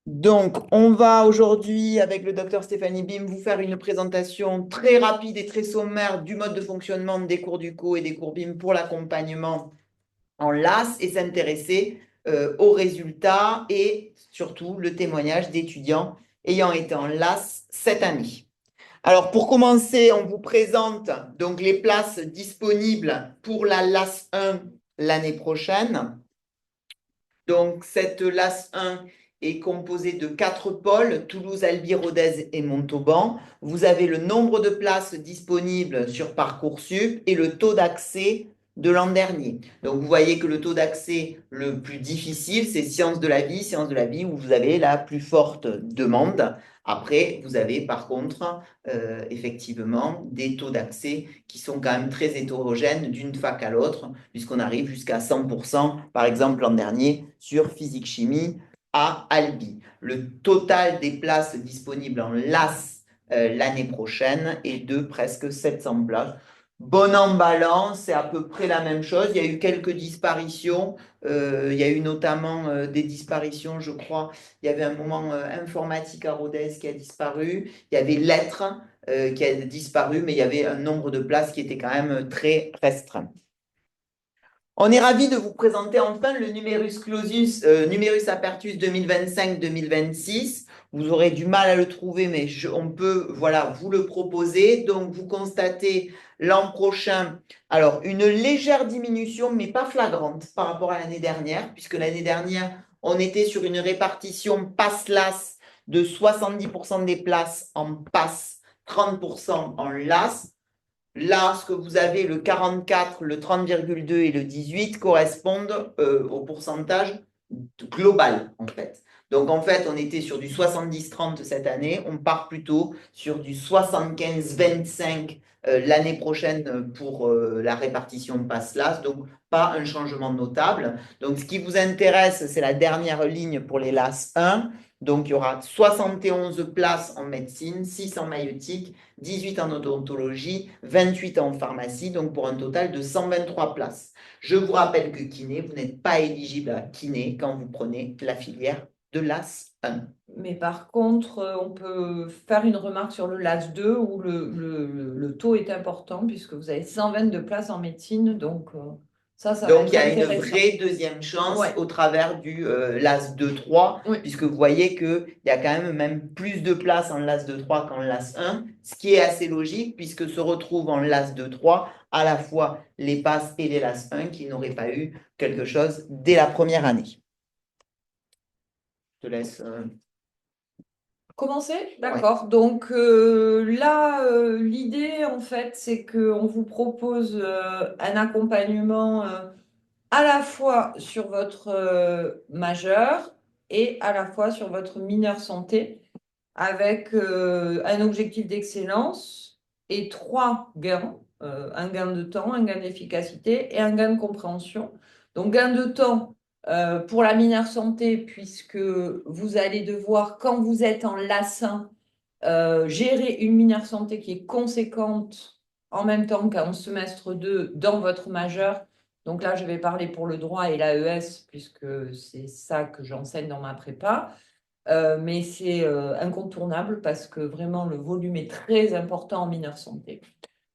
Donc, on va aujourd'hui, avec le docteur Stéphanie Bim, vous faire une présentation très rapide et très sommaire du mode de fonctionnement des cours du CO et des cours BIM pour l'accompagnement en LAS et s'intéresser aux résultats et surtout le témoignage d'étudiants ayant été en LAS cette année. Alors, pour commencer, on vous présente donc les places disponibles pour la LAS 1 l'année prochaine. Donc, cette LAS 1 est composée de 4 pôles, Toulouse, Albi, Rodez et Montauban. Vous avez le nombre de places disponibles sur Parcoursup et le taux d'accès de l'an dernier. Donc, vous voyez que le taux d'accès le plus difficile, c'est sciences de la vie où vous avez la plus forte demande. Après, vous avez par contre, effectivement, des taux d'accès qui sont quand même très hétérogènes d'une fac à l'autre, puisqu'on arrive jusqu'à 100%, par exemple l'an dernier, sur physique-chimie à Albi. Le total des places disponibles en LAS l'année prochaine est de presque 700 places. Bon an, balance, c'est à peu près la même chose. Il y a eu quelques disparitions. Il y a eu notamment des disparitions, je crois. Il y avait un moment informatique à Rodez qui a disparu. Il y avait lettres qui a disparu, mais il y avait un nombre de places qui était quand même très restreint. On est ravi de vous présenter enfin le numerus clausus, numerus apertus 2025-2026. Vous aurez du mal à le trouver, mais on peut, voilà, vous le proposer. Donc, vous constatez l'an prochain, alors une légère diminution, mais pas flagrante par rapport à l'année dernière, puisque l'année dernière, on était sur une répartition pass-LAS de 70% des places en pass, 30% en LAS. Là, ce que vous avez, le 44, le 30,2 et le 18 correspondent au pourcentage global, en fait. Donc, en fait, on était sur du 70-30 cette année. On part plutôt sur du 75-25 l'année prochaine pour la répartition passe-LAS. Donc, pas un changement notable. Donc, ce qui vous intéresse, c'est la dernière ligne pour les LAS 1. Donc, il y aura 71 places en médecine, 6 en maïeutique, 18 en odontologie, 28 en pharmacie, donc pour un total de 123 places. Je vous rappelle que kiné, vous n'êtes pas éligible à kiné quand vous prenez la filière de l'AS 1. Mais par contre, on peut faire une remarque sur le LAS 2 où le taux est important puisque vous avez 122 places en médecine. Donc, ça va Donc, il être y a une intéressant. vraie deuxième chance Ouais, au travers du LAS 2-3, oui. puisque vous voyez qu'il y a quand même plus de places en LAS 2-3 qu'en LAS 1, ce qui est assez logique, puisque se retrouvent en LAS 2-3 à la fois les passes et les LAS 1 qui n'auraient pas eu quelque chose dès la première année. Je te laisse. Commencer? Ouais. D'accord. Donc là, l'idée, en fait, c'est qu'on vous propose un accompagnement à la fois sur votre majeur et à la fois sur votre mineur santé, avec un objectif d'excellence et 3 gains, un gain de temps, un gain d'efficacité et un gain de compréhension. Donc gain de temps pour la mineure santé, puisque vous allez devoir, quand vous êtes en lassin, gérer une mineure santé qui est conséquente en même temps qu'en semestre 2 dans votre majeur. Donc là, je vais parler pour le droit et l'AES, puisque c'est ça que j'enseigne dans ma prépa. Mais c'est incontournable parce que vraiment le volume est très important en mineure santé.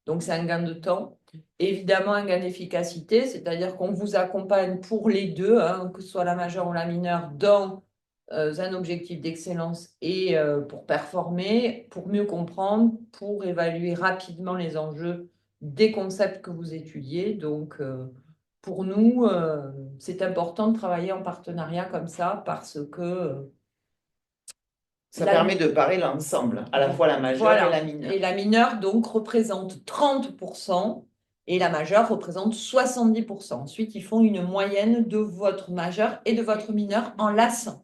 Donc c'est un gain de temps. Évidemment, un gain d'efficacité, c'est-à-dire qu'on vous accompagne pour les deux, hein, que ce soit la majeure ou la mineure, dans un objectif d'excellence et pour performer, pour mieux comprendre, pour évaluer rapidement les enjeux des concepts que vous étudiez. Donc, pour nous, c'est important de travailler en partenariat comme ça parce que Ça la, permet de parler l'ensemble, à la fois la majeure et la voilà. mineure. Et la mineure, donc, représente 30% et la majeure représente 70%. Ensuite, ils font une moyenne de votre majeure et de votre mineure en lassant.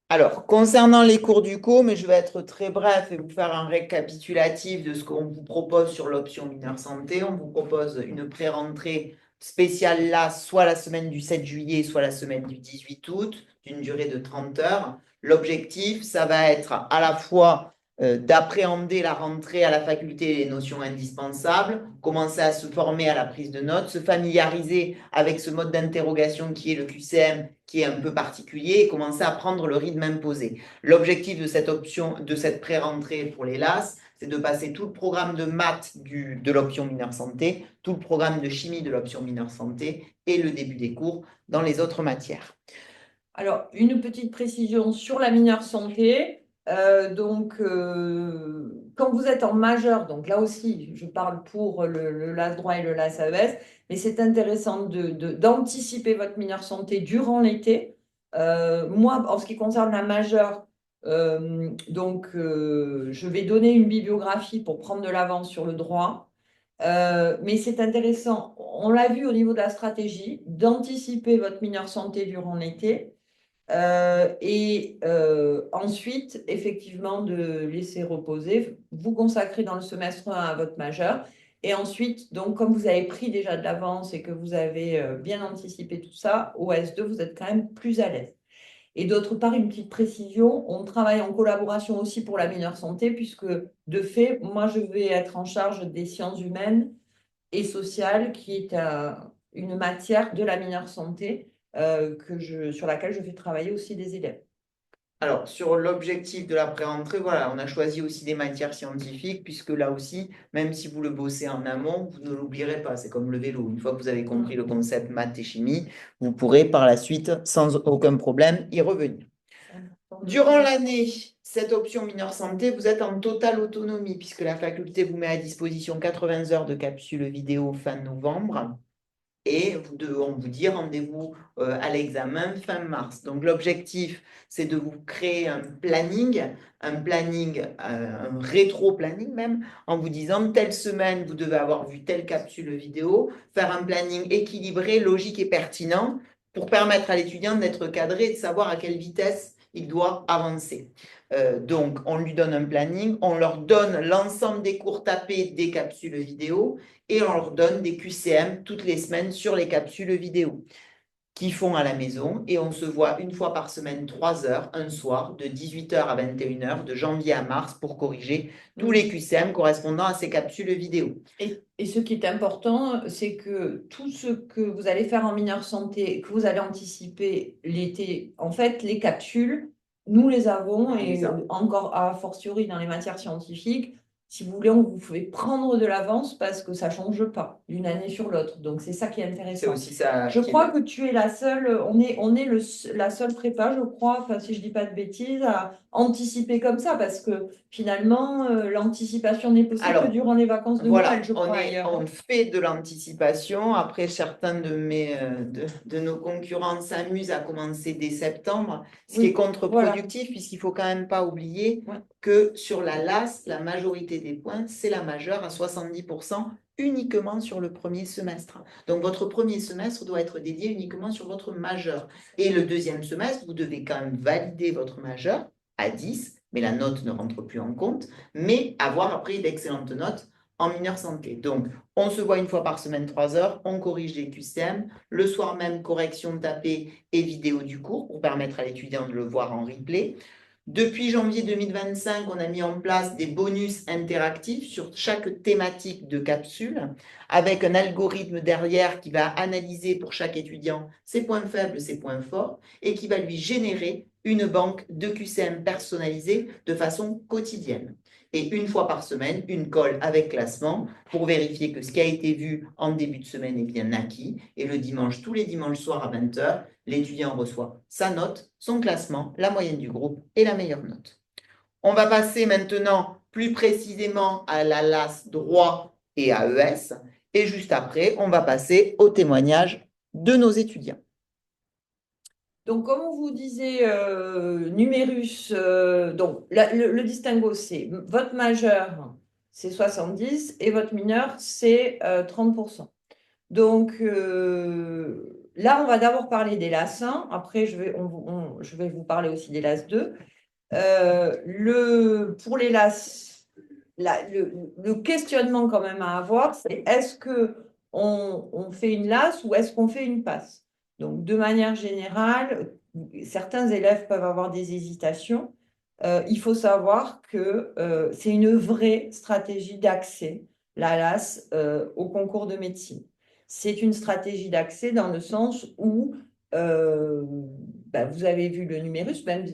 Alors, concernant les cours du co, mais je vais être très bref et vous faire un récapitulatif de ce qu'on vous propose sur l'option mineure santé. On vous propose une pré-rentrée spéciale là, soit la semaine du 7 juillet, soit la semaine du 18 août, d'une durée de 30 heures. L'objectif, ça va être à la fois d'appréhender la rentrée à la faculté et les notions indispensables, commencer à se former à la prise de notes, se familiariser avec ce mode d'interrogation qui est le QCM, qui est un peu particulier, et commencer à prendre le rythme imposé. L'objectif de cette option, de cette pré-rentrée pour les LAS, c'est de passer tout le programme de maths de l'option mineure santé, tout le programme de chimie de l'option mineure santé et le début des cours dans les autres matières. Alors, une petite précision sur la mineure santé. Quand vous êtes en majeur, donc là aussi, je parle pour le LAS droit et le LAS AES, mais c'est intéressant d'anticiper votre mineure santé durant l'été. Moi, en ce qui concerne la majeure, je vais donner une bibliographie pour prendre de l'avance sur le droit. Mais c'est intéressant, on l'a vu au niveau de la stratégie, d'anticiper votre mineure santé durant l'été. Ensuite, effectivement, de laisser reposer, vous consacrer dans le semestre 1 à votre majeur. Et ensuite, donc, comme vous avez pris déjà de l'avance et que vous avez bien anticipé tout ça, au S2, vous êtes quand même plus à l'aise. Et d'autre part, une petite précision, on travaille en collaboration aussi pour la mineure santé, puisque de fait, moi, je vais être en charge des sciences humaines et sociales, qui est une matière de la mineure santé sur laquelle je fais travailler aussi des élèves. Alors, sur l'objectif de la pré-rentrée, voilà, on a choisi aussi des matières scientifiques, puisque là aussi, même si vous le bossez en amont, vous ne l'oublierez pas. C'est comme le vélo. Une fois que vous avez compris le concept maths et chimie, vous pourrez par la suite, sans aucun problème, y revenir. Durant l'année, cette option mineure santé, vous êtes en totale autonomie, puisque la faculté vous met à disposition 80 heures de capsule vidéo fin novembre. Et on vous dit rendez-vous à l'examen fin mars. Donc l'objectif, c'est de vous créer un planning, un rétro-planning même, en vous disant telle semaine, vous devez avoir vu telle capsule vidéo, faire un planning équilibré, logique et pertinent pour permettre à l'étudiant d'être cadré et de savoir à quelle vitesse il doit avancer. Donc, on lui donne un planning, on leur donne l'ensemble des cours tapés des capsules vidéo et on leur donne des QCM toutes les semaines sur les capsules vidéo qu'ils font à la maison et on se voit une fois par semaine, 3 heures, un soir, de 18 h à 21 h, de janvier à mars pour corriger tous les QCM correspondant à ces capsules vidéo. Et ce qui est important, c'est que tout ce que vous allez faire en mineure santé, que vous allez anticiper l'été, en fait, les capsules, nous les avons et encore a fortiori dans les matières scientifiques. Si vous voulez, on vous fait prendre de l'avance parce que ça ne change pas d'une année sur l'autre. Donc, c'est ça qui est intéressant. C'est aussi ça. Je crois que tu es la seule, la seule prépa, je crois, enfin, si je ne dis pas de bêtises, à anticiper comme ça parce que finalement, l'anticipation n'est possible que durant les vacances de Noël, je crois, ailleurs. On fait de l'anticipation. Après, certains de nos concurrents s'amusent à commencer dès septembre, ce qui est contre-productif, puisqu'il ne faut quand même pas oublier que sur la LAS, la majorité des points, c'est la majeure à 70% uniquement sur le premier semestre. Donc, votre premier semestre doit être dédié uniquement sur votre majeur. Et le deuxième semestre, vous devez quand même valider votre majeur à 10, mais la note ne rentre plus en compte, mais avoir après d'excellentes notes en mineure santé. Donc, on se voit une fois par semaine, 3 heures, on corrige les QCM. Le soir même, correction tapée et vidéo du cours pour permettre à l'étudiant de le voir en replay. Depuis janvier 2025, on a mis en place des bonus interactifs sur chaque thématique de capsule, avec un algorithme derrière qui va analyser pour chaque étudiant ses points faibles, ses points forts, et qui va lui générer une banque de QCM personnalisée de façon quotidienne. Et une fois par semaine, une colle avec classement pour vérifier que ce qui a été vu en début de semaine est bien acquis. Et le dimanche, tous les dimanches soirs à 20 h, l'étudiant reçoit sa note, son classement, la moyenne du groupe et la meilleure note. On va passer maintenant plus précisément à la LAS droit et AES. Et juste après, on va passer au témoignage de nos étudiants. Donc, comme on vous disait, numérus, le distinguo, c'est votre majeur, c'est 70 et votre mineur, c'est 30%. Donc, là, on va d'abord parler des LAS 1. Après, je vais vous parler aussi des LAS 2. Pour les LAS, le questionnement quand même à avoir, c'est est-ce qu'on fait une LAS ou est-ce qu'on fait une passe? Donc, de manière générale, certains élèves peuvent avoir des hésitations. il faut savoir que c'est une vraie stratégie d'accès, la LAS, au concours de médecine. C'est une stratégie d'accès dans le sens où vous avez vu le numérus, même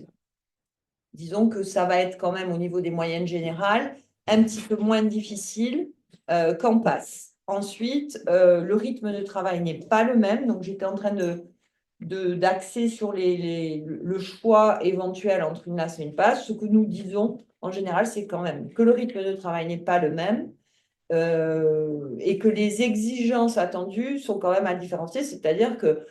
disons que ça va être quand même au niveau des moyennes générales un petit peu moins difficile qu'en passe. Ensuite, le rythme de travail n'est pas le même, donc j'étais en train d'axer sur le choix éventuel entre une LAS et une passe. Ce que nous disons en général, c'est quand même que le rythme de travail n'est pas le même et que les exigences attendues sont quand même à différencier. C'est-à-dire que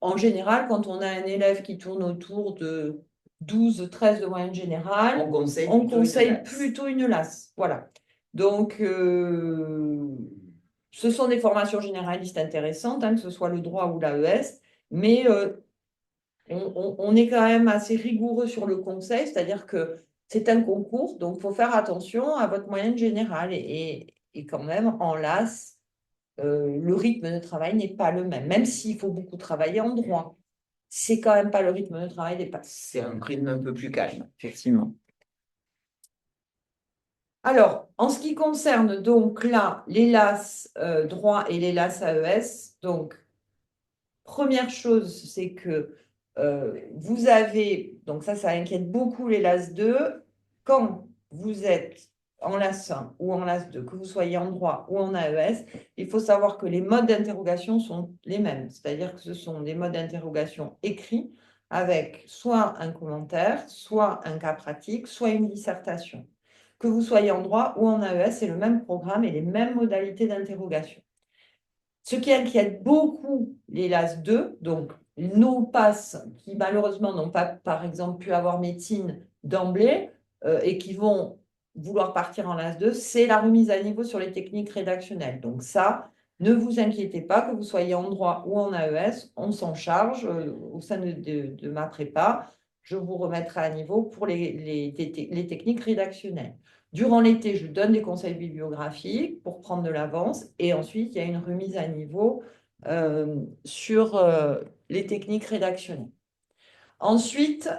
en général, quand on a un élève qui tourne autour de 12, 13 de moyenne générale, on conseille plutôt une LAS. Voilà. Donc, ce sont des formations généralistes intéressantes, que ce soit le droit ou l'AES, mais on est quand même assez rigoureux sur le conseil, c'est-à-dire que c'est un concours, donc il faut faire attention à votre moyenne générale. Et quand même, en LAS, le rythme de travail n'est pas le même, même s'il faut beaucoup travailler en droit. C'est quand même pas le rythme de travail des passes. C'est un rythme un peu plus calme, effectivement. Alors, en ce qui concerne donc là, les LAS droit et les LAS AES, donc première chose, c'est que vous avez, donc ça inquiète beaucoup les LAS 2, quand vous êtes en LAS 1 ou en LAS 2, que vous soyez en droit ou en AES, il faut savoir que les modes d'interrogation sont les mêmes, c'est-à-dire que ce sont des modes d'interrogation écrits avec soit un commentaire, soit un cas pratique, soit une dissertation. Que vous soyez en droit ou en AES, c'est le même programme et les mêmes modalités d'interrogation. Ce qui inquiète beaucoup les LAS 2, donc nos passes qui malheureusement n'ont pas, par exemple, pu avoir médecine d'emblée et qui vont vouloir partir en LAS 2, c'est la remise à niveau sur les techniques rédactionnelles. Donc ça, ne vous inquiétez pas, que vous soyez en droit ou en AES, on s'en charge au sein de ma prépa. Je vous remettrai à niveau pour les techniques rédactionnelles. Durant l'été, je donne des conseils bibliographiques pour prendre de l'avance et ensuite, il y a une remise à niveau sur les techniques rédactionnelles. Ensuite,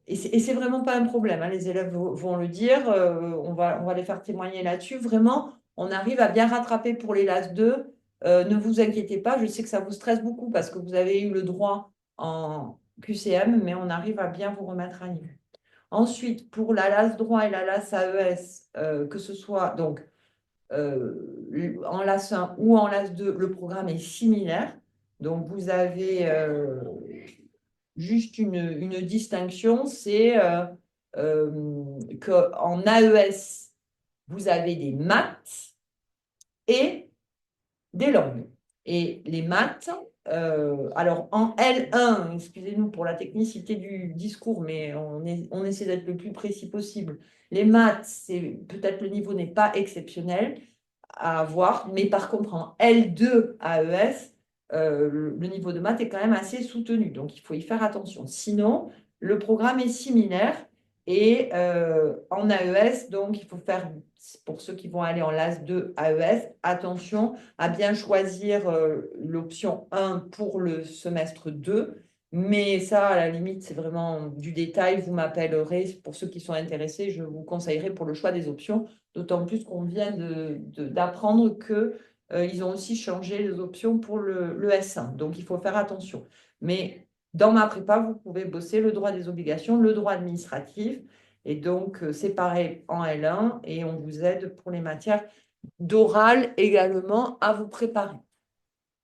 et c'est vraiment pas un problème, les élèves vont le dire, on va les faire témoigner là-dessus. Vraiment, on arrive à bien rattraper pour les LAS 2. Ne vous inquiétez pas, je sais que ça vous stresse beaucoup parce que vous avez eu le droit en QCM, mais on arrive à bien vous remettre à niveau. Ensuite, pour la LAS droit et la LAS AES, que ce soit donc en LAS 1 ou en LAS 2, le programme est similaire. Donc, vous avez juste une distinction, c'est qu'en AES, vous avez des maths et des langues. Et les maths, alors en L1, excusez-nous pour la technicité du discours, mais on essaie d'être le plus précis possible. Les maths, peut-être le niveau n'est pas exceptionnel à avoir, mais par contre en L2 AES, le niveau de maths est quand même assez soutenu, donc il faut y faire attention. Sinon, le programme est similaire et en AES, donc il faut faire, pour ceux qui vont aller en LAS 2 AES, attention à bien choisir l'option 1 pour le semestre 2. Mais ça, à la limite, c'est vraiment du détail. Vous m'appellerez. Pour ceux qui sont intéressés, je vous conseillerai pour le choix des options. D'autant plus qu'on vient d'apprendre qu'ils ont aussi changé les options pour le S1. Donc, il faut faire attention. Mais dans ma prépa, vous pouvez bosser le droit des obligations, le droit administratif. Et donc, c'est pareil en L1 et on vous aide pour les matières d'oral également à vous préparer.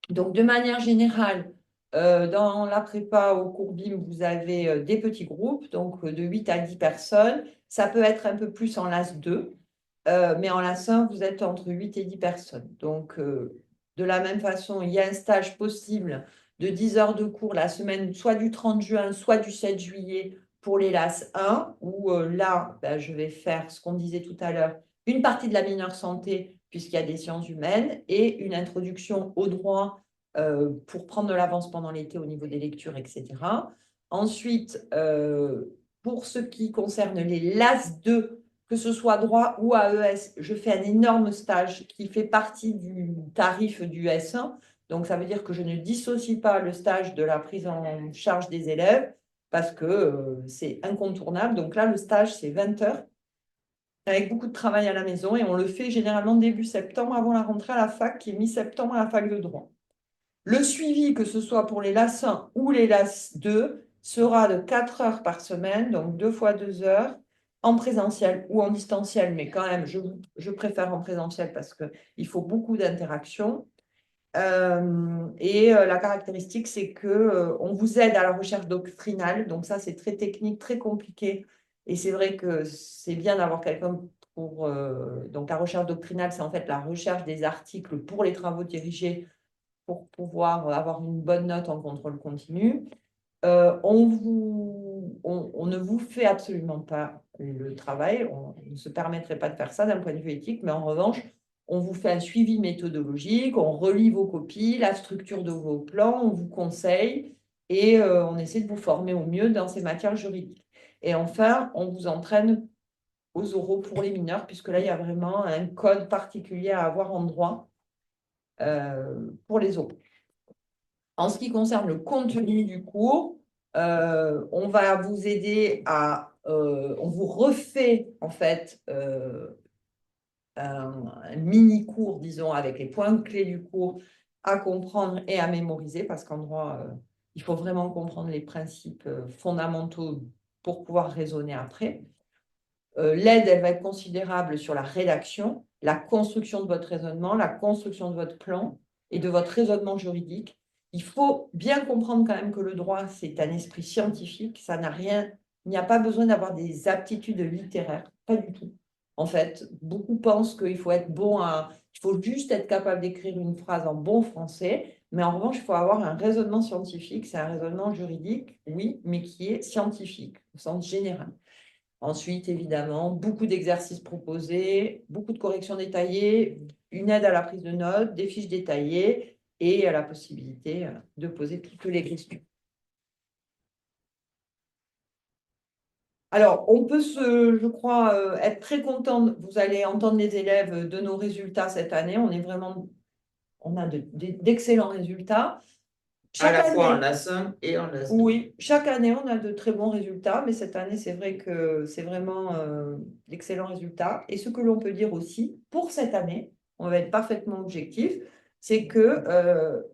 Donc, de manière générale, dans la prépa au cours BIM, vous avez des petits groupes, donc de 8 à 10 personnes. Ça peut être un peu plus en LAS 2, mais en LAS 1, vous êtes entre 8 et 10 personnes. Donc, de la même façon, il y a un stage possible de 10 heures de cours la semaine, soit du 30 juin, soit du 7 juillet pour les LAS 1, où là, je vais faire ce qu'on disait tout à l'heure, une partie de la mineure santé, puisqu'il y a des sciences humaines, et une introduction au droit pour prendre de l'avance pendant l'été au niveau des lectures, etc. Ensuite, pour ce qui concerne les LAS 2, que ce soit droit ou AES, je fais un énorme stage qui fait partie du tarif du S1. Donc, ça veut dire que je ne dissocie pas le stage de la prise en charge des élèves. parce que c'est incontournable. Donc là, le stage, c'est 20 heures avec beaucoup de travail à la maison et on le fait généralement début septembre avant la rentrée à la fac, qui est mi-septembre à la fac de droit. Le suivi, que ce soit pour les LAS 1 ou les LAS 2, sera de 4 heures par semaine, donc 2 fois 2 heures, en présentiel ou en distanciel, mais quand même, je préfère en présentiel parce qu'il faut beaucoup d'interaction. La caractéristique, c'est que on vous aide à la recherche doctrinale, donc ça, c'est très technique, très compliqué. Et c'est vrai que c'est bien d'avoir quelqu'un pour. Donc, la recherche doctrinale, c'est en fait la recherche des articles pour les travaux dirigés pour pouvoir avoir une bonne note en contrôle continu. On ne vous fait absolument pas le travail, on ne se permettrait pas de faire ça d'un point de vue éthique, mais en revanche, on vous fait un suivi méthodologique, on relit vos copies, la structure de vos plans, on vous conseille et on essaie de vous former au mieux dans ces matières juridiques. Et enfin, on vous entraîne aux oraux pour les mineurs, puisque là, il y a vraiment un code particulier à avoir en droit pour les oraux. En ce qui concerne le contenu du cours, on va vous aider on vous refait en fait un mini cours, disons, avec les points clés du cours à comprendre et à mémoriser, parce qu'en droit, il faut vraiment comprendre les principes fondamentaux pour pouvoir raisonner après. L'aide, elle va être considérable sur la rédaction, la construction de votre raisonnement, la construction de votre plan et de votre raisonnement juridique. Il faut bien comprendre quand même que le droit, c'est un esprit scientifique. Ça n'a rien, il n'y a pas besoin d'avoir des aptitudes littéraires, pas du tout. En fait, beaucoup pensent qu'il faut être il faut juste être capable d'écrire une phrase en bon français, mais en revanche, il faut avoir un raisonnement scientifique. C'est un raisonnement juridique, oui, mais qui est scientifique au sens général. Ensuite, évidemment, beaucoup d'exercices proposés, beaucoup de corrections détaillées, une aide à la prise de notes, des fiches détaillées et la possibilité de poser toutes les questions. Alors, on peut je crois, être très content. Vous allez entendre les élèves de nos résultats cette année. On a d'excellents résultats. À Chaque la fois en année, LAS 1 et en LAS 2. oui, chaque année, on a de très bons résultats, mais cette année, c'est vrai que c'est vraiment d'excellents résultats. Et ce que l'on peut dire aussi, pour cette année, on va être parfaitement objectif, c'est que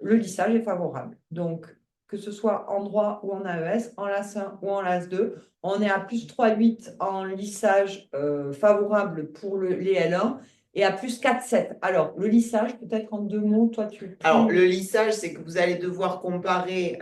le lissage est favorable. Donc, que ce soit en droit ou en AES, en LAS 1 ou en LAS 2, on est à plus 3,8 en lissage favorable pour les L1 et à plus 4,7. Alors, le lissage, peut-être en 2 mots, toi, tu... Alors, le lissage, c'est que vous allez devoir comparer.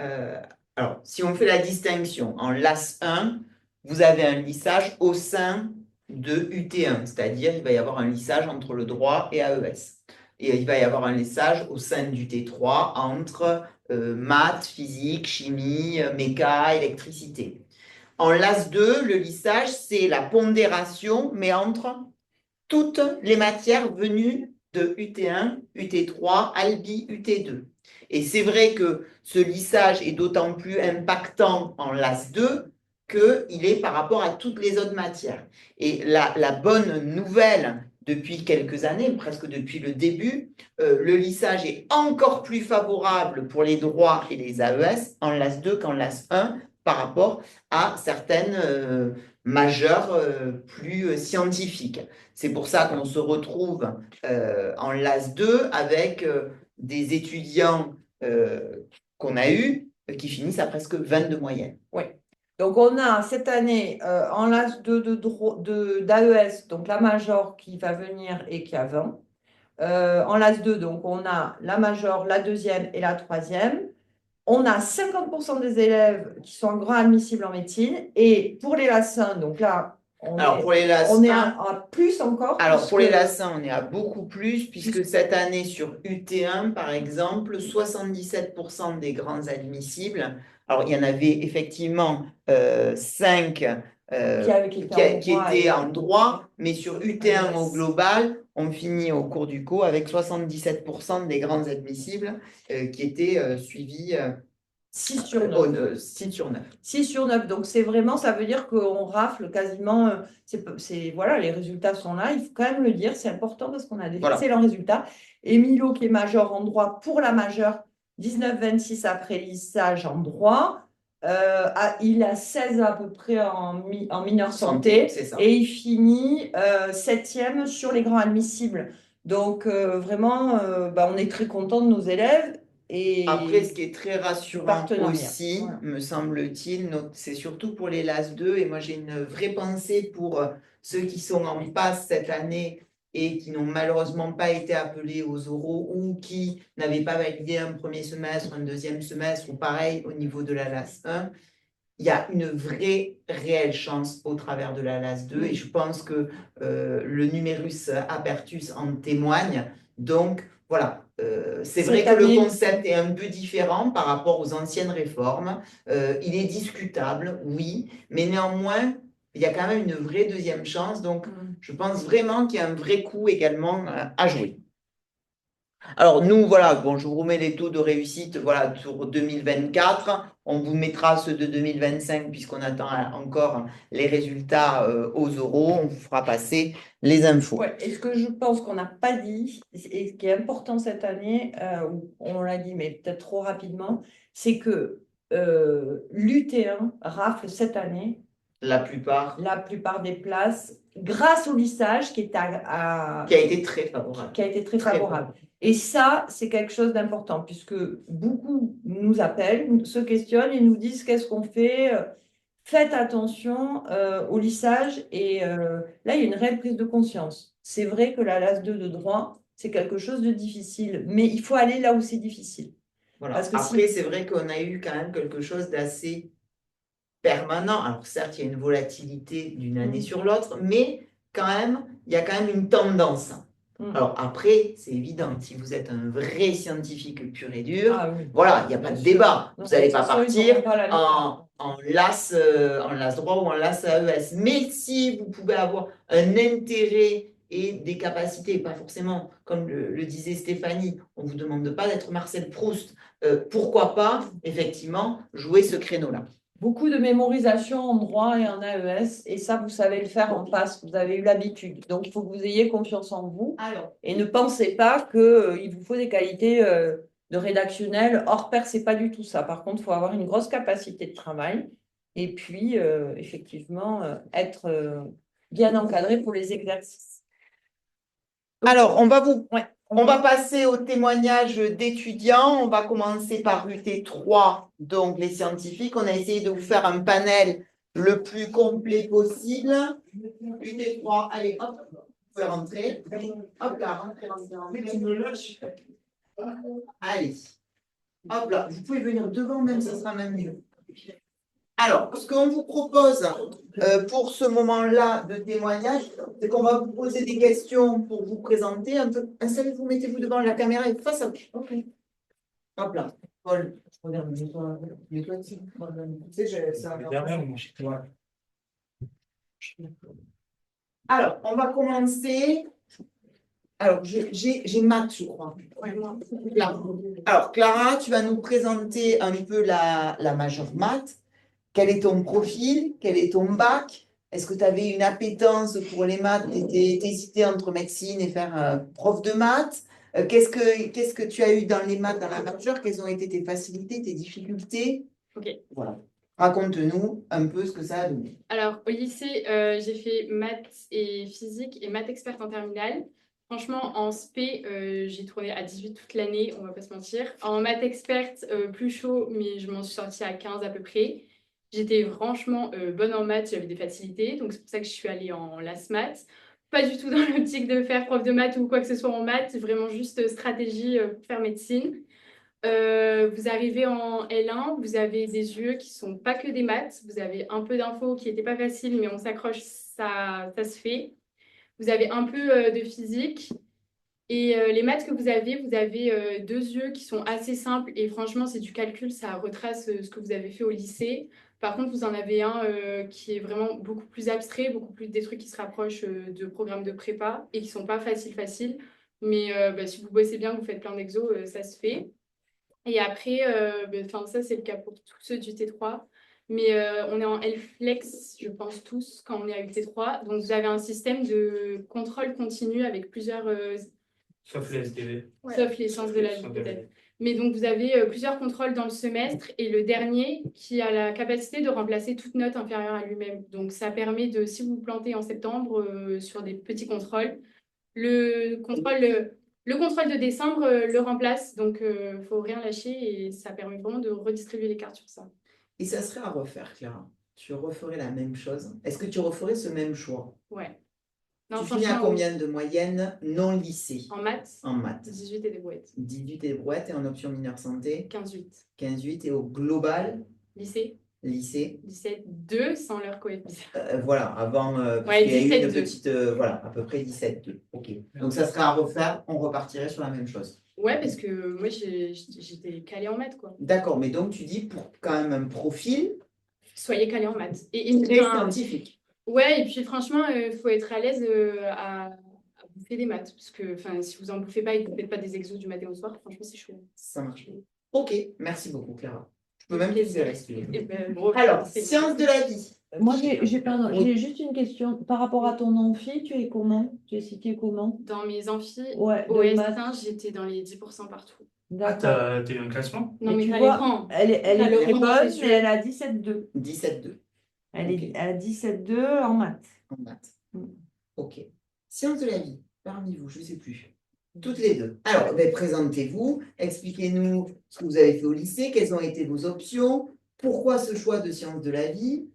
Alors, si on fait la distinction en LAS 1, vous avez un lissage au sein de UT1, c'est-à-dire il va y avoir un lissage entre le droit et AES. Et il va y avoir un lissage au sein du T3 entre maths, physique, chimie, méca, électricité. En LAS 2, le lissage, c'est la pondération, mais entre toutes les matières venues de UT1, UT3, Albi, UT2. Et c'est vrai que ce lissage est d'autant plus impactant en LAS 2 qu'il est par rapport à toutes les autres matières. Et la bonne nouvelle depuis quelques années, presque depuis le début, le lissage est encore plus favorable pour les droits et les AES en LAS 2 qu'en LAS 1 par rapport à certaines majeures plus scientifiques. C'est pour ça qu'on se retrouve en LAS 2 avec des étudiants qu'on a eus qui finissent à presque 20 de moyenne. Oui. Donc, on a cette année en LAS 2 d'AES, donc la major qui va venir et qui a 20. En LAS 2, donc on a la major, la deuxième et la troisième. On a 50% des élèves qui sont en grand admissible en médecine. Et pour les LAS 1, donc là, pour les LAS on est 1, à plus encore. alors, pour les LAS 1, on est à beaucoup plus, puisque cette année, sur UT1, par exemple, 77% des grands admissibles, alors il y en avait effectivement 5 qui étaient en droit, mais sur UT1 au global, on finit au cours du co avec 77% des grands admissibles qui étaient suivis 6 sur 9. 6 sur 9. 6 sur 9. Donc, c'est vraiment, ça veut dire qu'on rafle quasiment. Voilà, les résultats sont là. Il faut quand même le dire. C'est important parce qu'on a des excellents résultats. Et Milo, qui est major en droit pour la majeure, 19,26 après lissage en droit. il a 16 à peu près en mineur santé c'est ça. et il finit 7e sur les grands admissibles. Donc vraiment, on est très content de nos élèves Après, ce et qui est très du rassurant partenariat. aussi, Voilà. me semble-t-il, c'est surtout pour les LAS 2. Et moi, j'ai une vraie pensée pour ceux qui sont en passe cette année et qui n'ont malheureusement pas été appelés aux oraux ou qui n'avaient pas validé un premier semestre, un deuxième semestre ou pareil au niveau de la LAS 1. Il y a une vraie, réelle chance au travers de la LAS 2 et je pense que le numerus apertus en témoigne. Donc, voilà, c'est vrai Cette que le année, concept est un peu différent par rapport aux anciennes réformes. Il est discutable, oui, mais néanmoins, il y a quand même une vraie deuxième chance. Donc, je pense vraiment qu'il y a un vrai coup également à jouer. Alors nous, voilà, bon, je vous remets les taux de réussite voilà, sur 2024. On vous mettra ceux de 2025 puisqu'on attend encore les résultats aux oraux. On vous fera passer les infos. ouais, et ce que je pense qu'on n'a pas dit, et ce qui est important cette année, on l'a dit, mais peut-être trop rapidement, c'est que l'UT1 rafle cette année La plupart, la plupart des places grâce au lissage qui qui a été très favorable. qui a été très Très favorable. Et ça, c'est quelque chose d'important puisque beaucoup nous appellent, se questionnent et nous disent qu'est-ce qu'on fait. Faites attention au lissage et là, il y a une réelle prise de conscience. C'est vrai que la LAS 2 de droit, c'est quelque chose de difficile, mais il faut aller là où c'est difficile. Voilà. Parce que Après, c'est vrai qu'on a eu quand même quelque chose d'assez permanent. Alors certes, il y a une volatilité d'une année sur l'autre, mais quand même, il y a quand même une tendance. Alors après, c'est évident, si vous êtes un vrai scientifique pur et dur, oui. voilà, il n'y a pas de débat. Non, Vous n'allez pas de toute façon, ils partir n'auront pas la méthode. en LAS droit ou en LAS AES. Mais si vous pouvez avoir un intérêt et des capacités, pas forcément, comme le disait Stéphanie, on ne vous demande pas d'être Marcel Proust, pourquoi pas, effectivement, jouer ce créneau-là. Beaucoup de mémorisation en droit et en AES, et ça, vous savez le faire en passe, vous avez eu l'habitude. Donc, il faut que vous ayez confiance en vous. Alors, Et ne pensez pas qu'il vous faut des qualités de rédactionnel. Hors pair, c'est pas du tout ça. Par contre, il faut avoir une grosse capacité de travail et puis, effectivement, être bien encadré pour les exercices. Donc, alors, ouais, on va passer au témoignage d'étudiants. On va commencer par UT3, donc les scientifiques. On a essayé de vous faire un panel le plus complet possible. UT3, allez, hop, vous pouvez rentrer. Hop là, rentrez, rentrez, rentrez. Allez, hop là, vous pouvez venir devant même, ça sera même mieux. Alors, ce qu'on vous propose pour ce moment-là de témoignage, c'est qu'on va vous poser des questions pour vous présenter un peu. Installez-vous, mettez-vous devant la caméra et face à vous. Ok. Hop là. Paul, regarde, mets-toi ici. Tu sais, c'est un. Alors, on va commencer. Alors, j'ai Matt, je crois. Clara. Alors, Clara, tu vas nous présenter un peu la majeure maths. Quel est ton profil? Quel est ton bac? Est-ce que tu avais une appétence pour les maths? T'hésitais entre médecine et faire prof de maths? Qu'est-ce que tu as eu dans les maths dans la majeure? Quelles ont été tes facilités, tes difficultés? Ok. Voilà. Raconte-nous un peu ce que ça a donné. Alors, au lycée, j'ai fait maths et physique et maths experte en terminale. Franchement, en SP, j'ai tourné à 18 toute l'année, on va pas se mentir. En maths experte, plus chaud, mais je m'en suis sortie à 15 à peu près. J'étais franchement bonne en maths, j'avais des facilités, donc c'est pour ça que je suis allée en LAS maths. Pas du tout dans l'optique de faire prof de maths ou quoi que ce soit en maths, vraiment juste stratégie pour faire médecine. Vous arrivez en L1, vous avez des yeux qui sont pas que des maths, vous avez un peu d'infos qui n'étaient pas faciles, mais on s'accroche, ça se fait. Vous avez un peu de physique. Et les maths que vous avez deux yeux qui sont assez simples. Et franchement, c'est du calcul, ça retrace ce que vous avez fait au lycée. Par contre, vous en avez un qui est vraiment beaucoup plus abstrait, beaucoup plus des trucs qui se rapprochent de programmes de prépa et qui sont pas faciles. Mais si vous bossez bien, vous faites plein d'exos, ça se fait. Et après, ça c'est le cas pour tous ceux du T3, mais on est en L-Flex, je pense tous, quand on est avec T3. Donc vous avez un système de contrôle continu avec plusieurs... Sauf les SDV. Sauf les sciences de la vie peut-être. Mais donc, vous avez plusieurs contrôles dans le semestre et le dernier qui a la capacité de remplacer toute note inférieure à lui-même. Donc, ça permet de, si vous vous plantez en septembre sur des petits contrôles, le contrôle de décembre le remplace. Donc, il faut rien lâcher et ça permet vraiment de redistribuer les cartes sur ça. Et ça serait à refaire, Clara. Tu referais la même chose. Est-ce que tu referais ce même choix? Ouais. Non, Tu finis à franchement, oui. combien de moyenne non lycée En maths, en maths? 18 et des brouettes. 18 et brouette et en option mineure santé 15-8. 15,8 et au global Lycée, lycée 17-2 sans leur coefficient. voilà, avant, parce Ouais, qu'il y a eu une 17,2. petite, voilà, à peu près 17,2. Ok. Donc ça serait à refaire, on repartirait sur la même chose. Ouais, parce que moi, j'étais calée en maths, quoi. D'accord, mais donc tu dis pour quand même un profil Soyez calée en maths. très scientifique. Ouais, et puis franchement, il faut être à l'aise à bouffer des maths. Parce que si vous en bouffez pas et que vous ne faites pas des exos du matin au soir, franchement, c'est chaud. Ça marche. Ok, merci beaucoup, Clara. Je peux même Plaisir. te respirer. Eh ben, Alors, c'est- sciences de la vie. Moi, pardon, Oui. j'ai juste une question. Par rapport à ton amphi, tu es comment? Tu es cité comment? Dans mes amphis, Ouais, au de maths. S1, j'étais dans les 10% partout. Ah, D'accord. t'as eu un classement? Non, Et mais tu t'as vois, l'écran. elle T'as est le très grand bonne, des mais yeux. elle a 17,2. 17,2 Elle Ok. est à 17,2 en maths. en maths. Mm. Ok. Sciences de la vie, parmi vous, je ne sais plus. Toutes les deux. Alors, ben, présentez-vous, expliquez-nous ce que vous avez fait au lycée, quelles ont été vos options, pourquoi ce choix de sciences de la vie,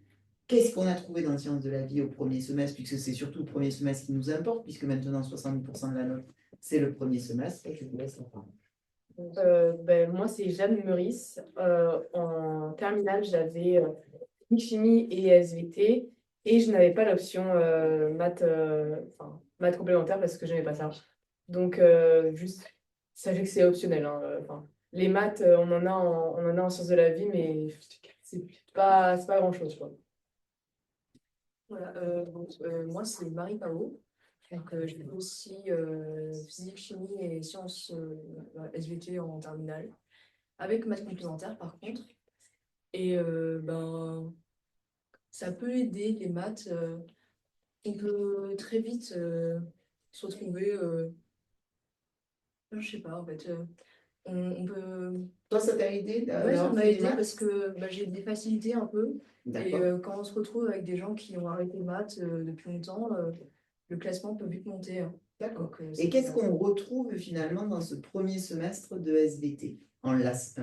qu'est-ce qu'on a trouvé dans sciences de la vie au premier semestre, puisque c'est surtout le premier semestre qui nous importe, puisque maintenant 70% de la note, c'est le premier semestre. Et je vous laisse en parler. Moi, c'est Jeanne Meurice. En terminale, j'avais chimie et SVT et je n'avais pas l'option maths complémentaire parce que je n'aimais pas ça. Donc, juste, sachez que c'est optionnel, hein, les maths, on en a en sciences de la vie, mais c'est pas grand-chose, quoi. Voilà, moi c'est Marie Pao. Donc, je fais aussi physique, chimie et sciences SVT en terminale, avec maths complémentaires par contre. Et ça peut aider les maths. On peut très vite se retrouver, je sais pas en fait. On peut. Toi, ça t'a aidé Ouais, ça d'avoir m'a fait des aidé maths parce que j'ai des facilités un peu. Et D'accord. quand on se retrouve avec des gens qui ont arrêté maths depuis longtemps, le classement peut vite monter, hein. D'accord. Donc, Et c'est qu'est-ce bien. qu'on retrouve finalement dans ce premier semestre de SVT en LAS 1?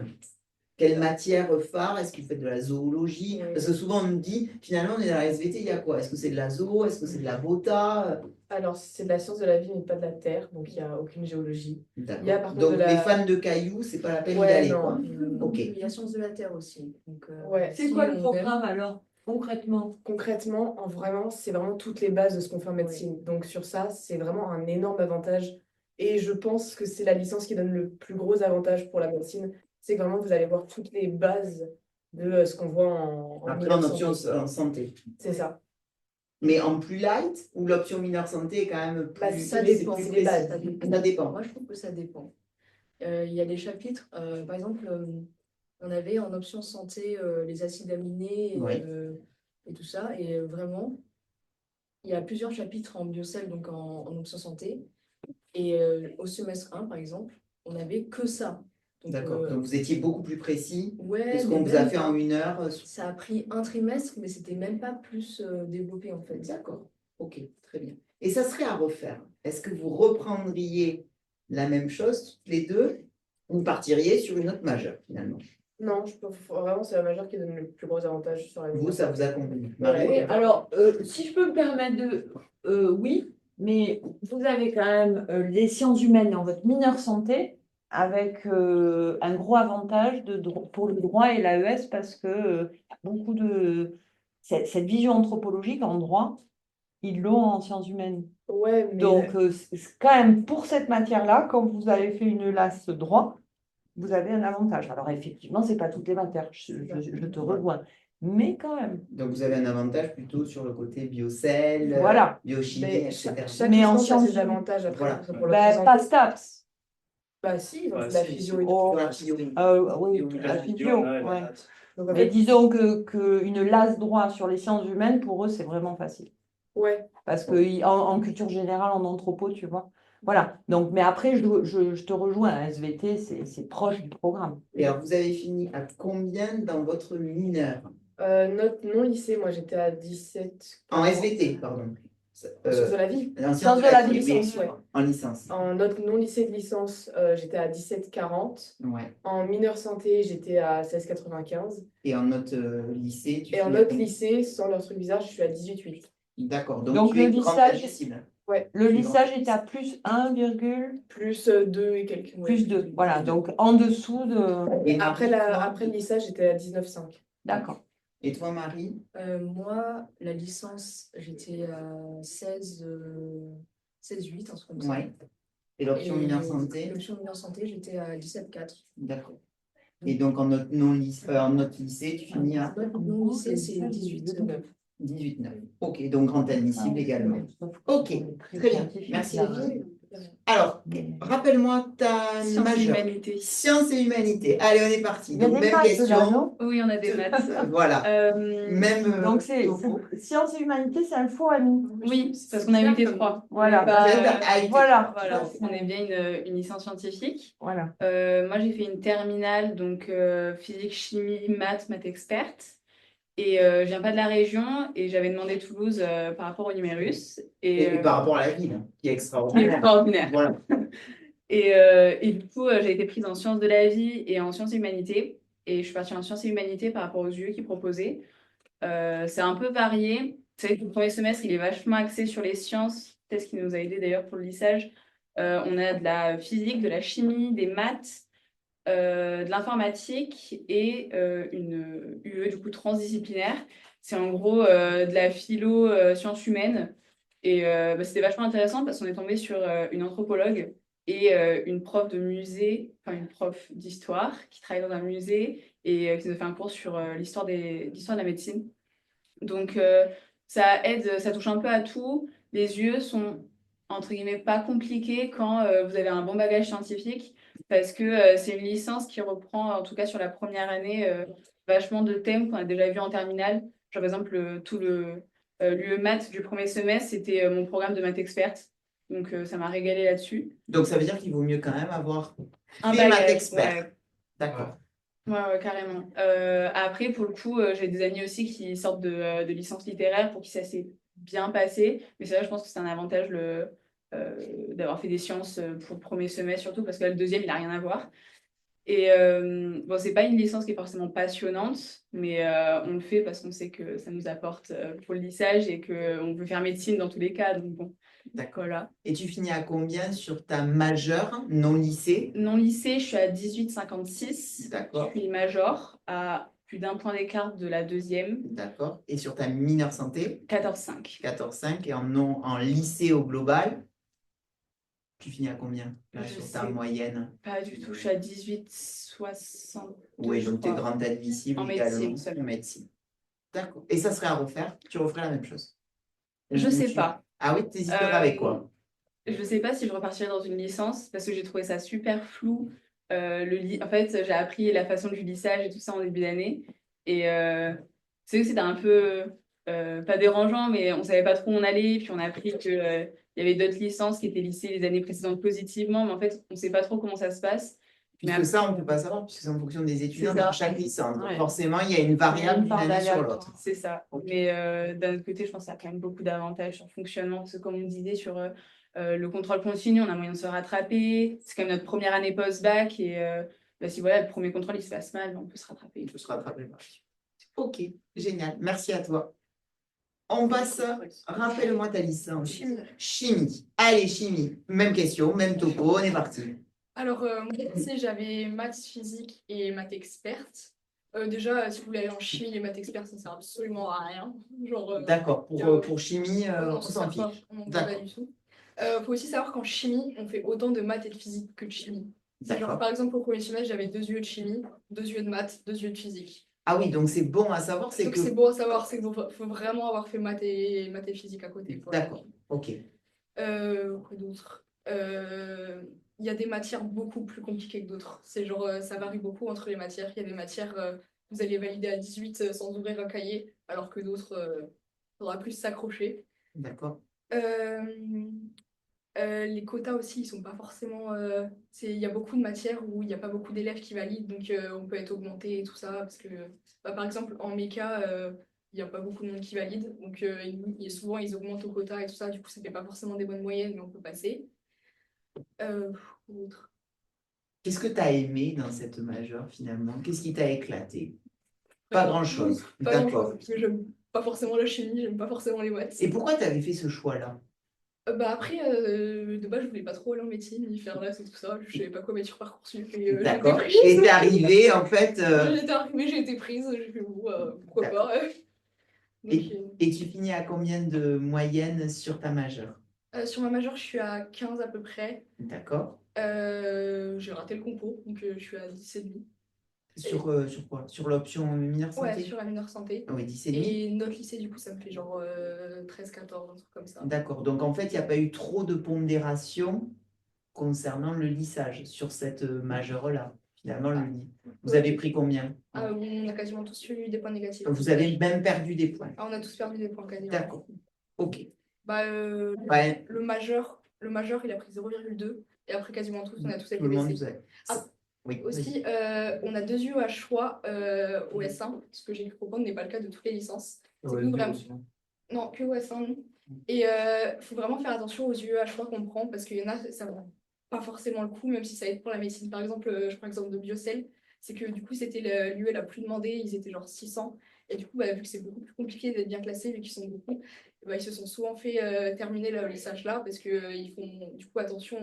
Quelle matière phare? Est-ce que vous faites de la zoologie? Oui. Parce que souvent on me dit, finalement on est dans la SVT, il y a quoi? Est-ce que c'est de la zoo? Est-ce que c'est de la bota? Alors, c'est de la science de la vie, mais pas de la terre, donc il n'y a aucune géologie. Il y a D'accord. par contre Donc de la- les fans de cailloux, c'est pas la peine d'y Ouais, aller, non. quoi. Ok. Il y a sciences de la Terre aussi. Donc, Ouais. C'est si quoi le on programme alors, concrètement? Concrètement, c'est vraiment toutes les bases de ce qu'on fait en médecine. Donc sur ça, c'est vraiment un énorme avantage. Et je pense que c'est la licence qui donne le plus gros avantage pour la médecine. C'est que vraiment, vous allez voir toutes les bases de ce qu'on voit en Après mineure en option santé. en santé. C'est ça. Mais en plus light, ou l'option mineure santé est quand même Bah, plus, ça c'est dépend, plus c'est les précis. bases. Ça dépend. Moi, je trouve que ça dépend. Il y a des chapitres, par exemple, on avait en option santé les acides aminés Ouais. et tout ça. Et vraiment, il y a plusieurs chapitres en biocell, donc en option santé. Et au semestre 1, par exemple, on n'avait que ça. Donc, D'accord. Donc vous étiez beaucoup plus précis ouais, que ce mais qu'on vous a même fait pas. en 1 heure. Ça a pris un trimestre, mais c'était même pas plus développé en fait. D'accord. Ok, très bien. Et ça serait à refaire. Est-ce que vous reprendriez la même chose toutes les deux ou partiriez sur une autre majeure finalement? Non, vraiment, c'est la majeure qui donne le plus gros avantage sur la Vous, ça vous a convenu. Ouais. Marie, Oui, alors, si je peux me permettre oui, mais vous avez quand même les sciences humaines dans votre mineure santé avec un gros avantage pour le droit et l'AES parce que beaucoup de cette vision anthropologique en droit, ils l'ont en sciences humaines. Ouais, mais Donc, quand même, pour cette matière-là, quand vous avez fait une LAS droit, vous avez un avantage. Alors, effectivement, ce n'est pas toutes les matières, je te rejoins, mais quand même. Donc vous avez un avantage plutôt sur le côté biocell, Voilà. biochimie, mais etc. chaque Mais en licence a sciences ses avantages après. Voilà. parce que pour Bah, l'option pas santé, STAPS. bah si, ils ont Bah, fait de la si, physio si. et tout. Oh, Sur la physio. oui, la physio, ouais, ouais. Donc en Mais fait, disons qu'une LAS droit sur les sciences humaines, pour eux, c'est vraiment facile. ouais. Parce que en culture générale, en anthropo, tu vois, Voilà. Donc, mais après, je te rejoins. Un SVT, c'est proche du programme. Et alors, vous avez fini à combien dans votre mineur? Note non lycée, moi j'étais à 17. En SVT, pardon. Sciences de la vie. En Sciences de la vie, oui, licence, ouais. en licence. En note non lycée de licence, j'étais à 17,40. Ouais. En mineur santé, j'étais à 16,95. Et en note lycée, tu Et en finis à note combien? lycée, sans leur truc bizarre, je suis à 18,8. D'accord, Donc, tu le es grande lissage- admissible. Ouais, Le Tu es lissage grande. est à plus 1, plus 2 et quelques. Ouais. plus 2. Voilà. Donc, en dessous de. Et Après, Marie, toi après le lissage, j'étais à 19,5. D'accord. Et toi, Marie? Moi, la licence, j'étais à 16,8, un truc comme ça. Ouais. Et l'option mineur santé? L'option mineur santé, j'étais à 17,4. D'accord. Et donc, en note, non lycée, en note lycée, tu finis à Note non lycée, c'est 18,9. 18,9. Ok, donc grande admissible également. Ok, très bien. Merci. Alors, rappelle-moi ta Sciences et majeure. humanités. Sciences et humanités. Allez, on est parti. Il y a Donc, des même maths, là, question. non? Oui, on a des maths. Voilà. Même. Donc, c'est topo. sciences et humanités, c'est un faux ami. Oui, c'est parce qu'on a eu T3. Voilà. Vous êtes à IT. Voilà. Voilà, on est bien une licence scientifique. Voilà. Moi, j'ai fait une terminale, donc physique, chimie, maths experte. Et je viens pas de la région et j'avais demandé Toulouse par rapport au numérus. Et par rapport à la ville, qui est extraordinaire. extraordinaire. Voilà. Et du coup, j'ai été prise en sciences de la vie et en sciences et humanités. Et je suis partie en sciences et humanités par rapport aux UE qui proposaient. C'est un peu varié. C'est vrai que le premier semestre, il est vachement axé sur les sciences. C'est ce qui nous a aidé d'ailleurs pour le lissage. On a de la physique, de la chimie, des maths, de l'informatique et une UE du coup transdisciplinaire. C'est en gros de la philo, sciences humaines. Et c'était vachement intéressant parce qu'on est tombé sur une anthropologue et une prof de musée, enfin une prof d'histoire qui travaille dans un musée et qui nous a fait un cours sur l'histoire de la médecine. Donc, ça aide, ça touche un peu à tout. Les yeux sont, entre guillemets, pas compliqués quand vous avez un bon bagage scientifique, parce que c'est une licence qui reprend, en tout cas sur la première année, vachement de thèmes qu'on a déjà vus en terminale. Genre, par exemple, tout l'UE maths du premier semestre, c'était mon programme de maths experte. Donc, ça m'a régalé là-dessus. Donc, ça veut dire qu'il vaut mieux quand même avoir Un fait maths bagage, expert. ouais. D'accord. Ouais, carrément. Après, pour le coup, j'ai des amis aussi qui sortent de licence littéraire pour qui ça s'est bien passé. Mais c'est vrai, je pense que c'est un avantage d'avoir fait des sciences pour le premier semestre, surtout parce que là, le deuxième, il n'a rien à voir. Et bon, c'est pas une licence qui est forcément passionnante, mais on le fait parce qu'on sait que ça nous apporte pour le lissage et qu'on peut faire médecine dans tous les cas. Donc bon, D'accord. voilà. Et tu finis à combien sur ta majeure non lycée? Non lycée, je suis à 18,56. D'accord. Je suis major à plus d'un point d'écart de la deuxième. D'accord. Et sur ta mineure santé? 14,5. 14,5. Et en lycée au global, tu finis à combien là, Je sur ta sais moyenne? pas du tout, je suis à 18,60. Oui, donc tu es grande admissible En également médecine seulement. en médecine. D'accord. Et ça serait à refaire? Tu referais la même chose? Je Ou sais tu- pas. Ah oui, t'hésiterais avec quoi? Je sais pas si je repartirais dans une licence parce que j'ai trouvé ça super flou. En fait, j'ai appris la façon du lissage et tout ça en début d'année. Et c'est vrai que c'était un peu pas dérangeant, mais on savait pas trop où on allait. Puis on a appris que il y avait d'autres licences qui étaient lissées les années précédentes positivement, mais en fait, on sait pas trop comment ça se passe. Puisque Mais ça, on ne peut pas savoir, puisque c'est en fonction des étudiants ça. dans chaque licence. Donc Ouais. forcément, il y a une variable d'une part année sur d'aléatoire. l'autre. C'est ça. Ok. Mais d'un autre côté, je pense que ça a quand même beaucoup d'avantages sur le fonctionnement. Parce que comme on disait sur le contrôle continu, on a moyen de se rattraper. C'est quand même notre première année post-bac. Et si voilà, le premier contrôle il se passe mal, on peut se rattraper. Il faut se rattraper. Ok, génial. Merci à toi. On passe, rappelle-moi ta licence. Chimie. Chimie. Allez, chimie. Même question, même topo, on est parti. Alors, moi, j'avais maths, physique et maths experte. Déjà, si vous voulez aller en chimie, les maths experts, ça sert absolument à rien. Genre, D'accord, pour chimie, non, on ça s'en sert pas, fiche. on n'en veut pas D'accord. du tout. Faut aussi savoir qu'en chimie, on fait autant de maths et de physique que de chimie. C'est genre, D'accord. par exemple, au premier semestre, j'avais 2 UE de chimie, 2 UE de maths, 2 UE de physique. Ah oui, donc c'est bon à savoir, c'est Donc, que... c'est bon à savoir, c'est qu'il faut vraiment avoir fait maths et physique à côté. Quoi. D'accord, ok. Quoi d'autre? Il y a des matières beaucoup plus compliquées que d'autres. C'est genre, ça varie beaucoup entre les matières. Il y a des matières, vous allez valider à 18 sans ouvrir un cahier, alors que d'autres, il faudra plus s'accrocher. D'accord. Euh, Les quotas aussi, ils sont pas forcément. Il y a beaucoup de matières où il n'y a pas beaucoup d'élèves qui valident, donc on peut être augmenté et tout ça. Parce que, par exemple, en méca, il n'y a pas beaucoup de monde qui valide. Donc, souvent, ils augmentent au quota et tout ça. Du coup, ça fait pas forcément des bonnes moyennes, mais on peut passer. Autre. Qu'est-ce que tu as aimé dans cette majeure finalement? Qu'est-ce qui t'a éclaté? Pas grand-chose. Pas D'accord. grand-chose, parce que j'aime pas forcément la chimie, j'aime pas forcément les maths. Et pourquoi tu avais fait ce choix-là? Après, de base, je voulais pas trop aller en médecine, ni faire l'AS et tout ça. Je savais pas quoi mettre sur Parcoursup et j'ai été D'accord. prise. Et t'es arrivé en fait. J'étais arrivée, j'ai été prise, j'ai fait bon, pourquoi pas. Donc, Et tu finis à combien de moyenne sur ta majeure? sur ma majeure, je suis à 15 à peu près. D'accord. J'ai raté le concours, donc je suis à 10,5. Sur quoi? Sur l'option mineure Ouais, santé? sur la mineure santé. Ah oui, 10,5. Et notre lycée, du coup, ça me fait genre 13-14, un truc comme ça. D'accord. Donc en fait, il n'y a pas eu trop de pondération concernant le lissage sur cette majeure-là. Finalement, vous avez pris combien? On a quasiment tous eu des points négatifs. Vous avez même perdu des points. On a tous perdu des points quasiment. D'accord. Ok. Ouais. Le majeur, il a pris 0,2. Et après, quasiment tous, on a tous été Tout le monde baissés. vous a- Ah, Oui. Aussi, on a 2 UE à choix au S1, ce que j'ai pu comprendre n'est pas le cas de toutes les licences. C'est que nous, vraiment. Non, que au S1. Non. Et il faut vraiment faire attention aux UE à choix qu'on prend parce qu'il y en a, ça vaut pas forcément le coup, même si ça aide pour la médecine. Par exemple, je prends l'exemple de Biocell, c'est que du coup, c'était l'UE la plus demandée, ils étaient genre 600. Et du coup, vu que c'est beaucoup plus compliqué d'être bien classé, vu qu'ils sont beaucoup, ils se sont souvent fait terminer le lissage là parce qu'ils font du coup attention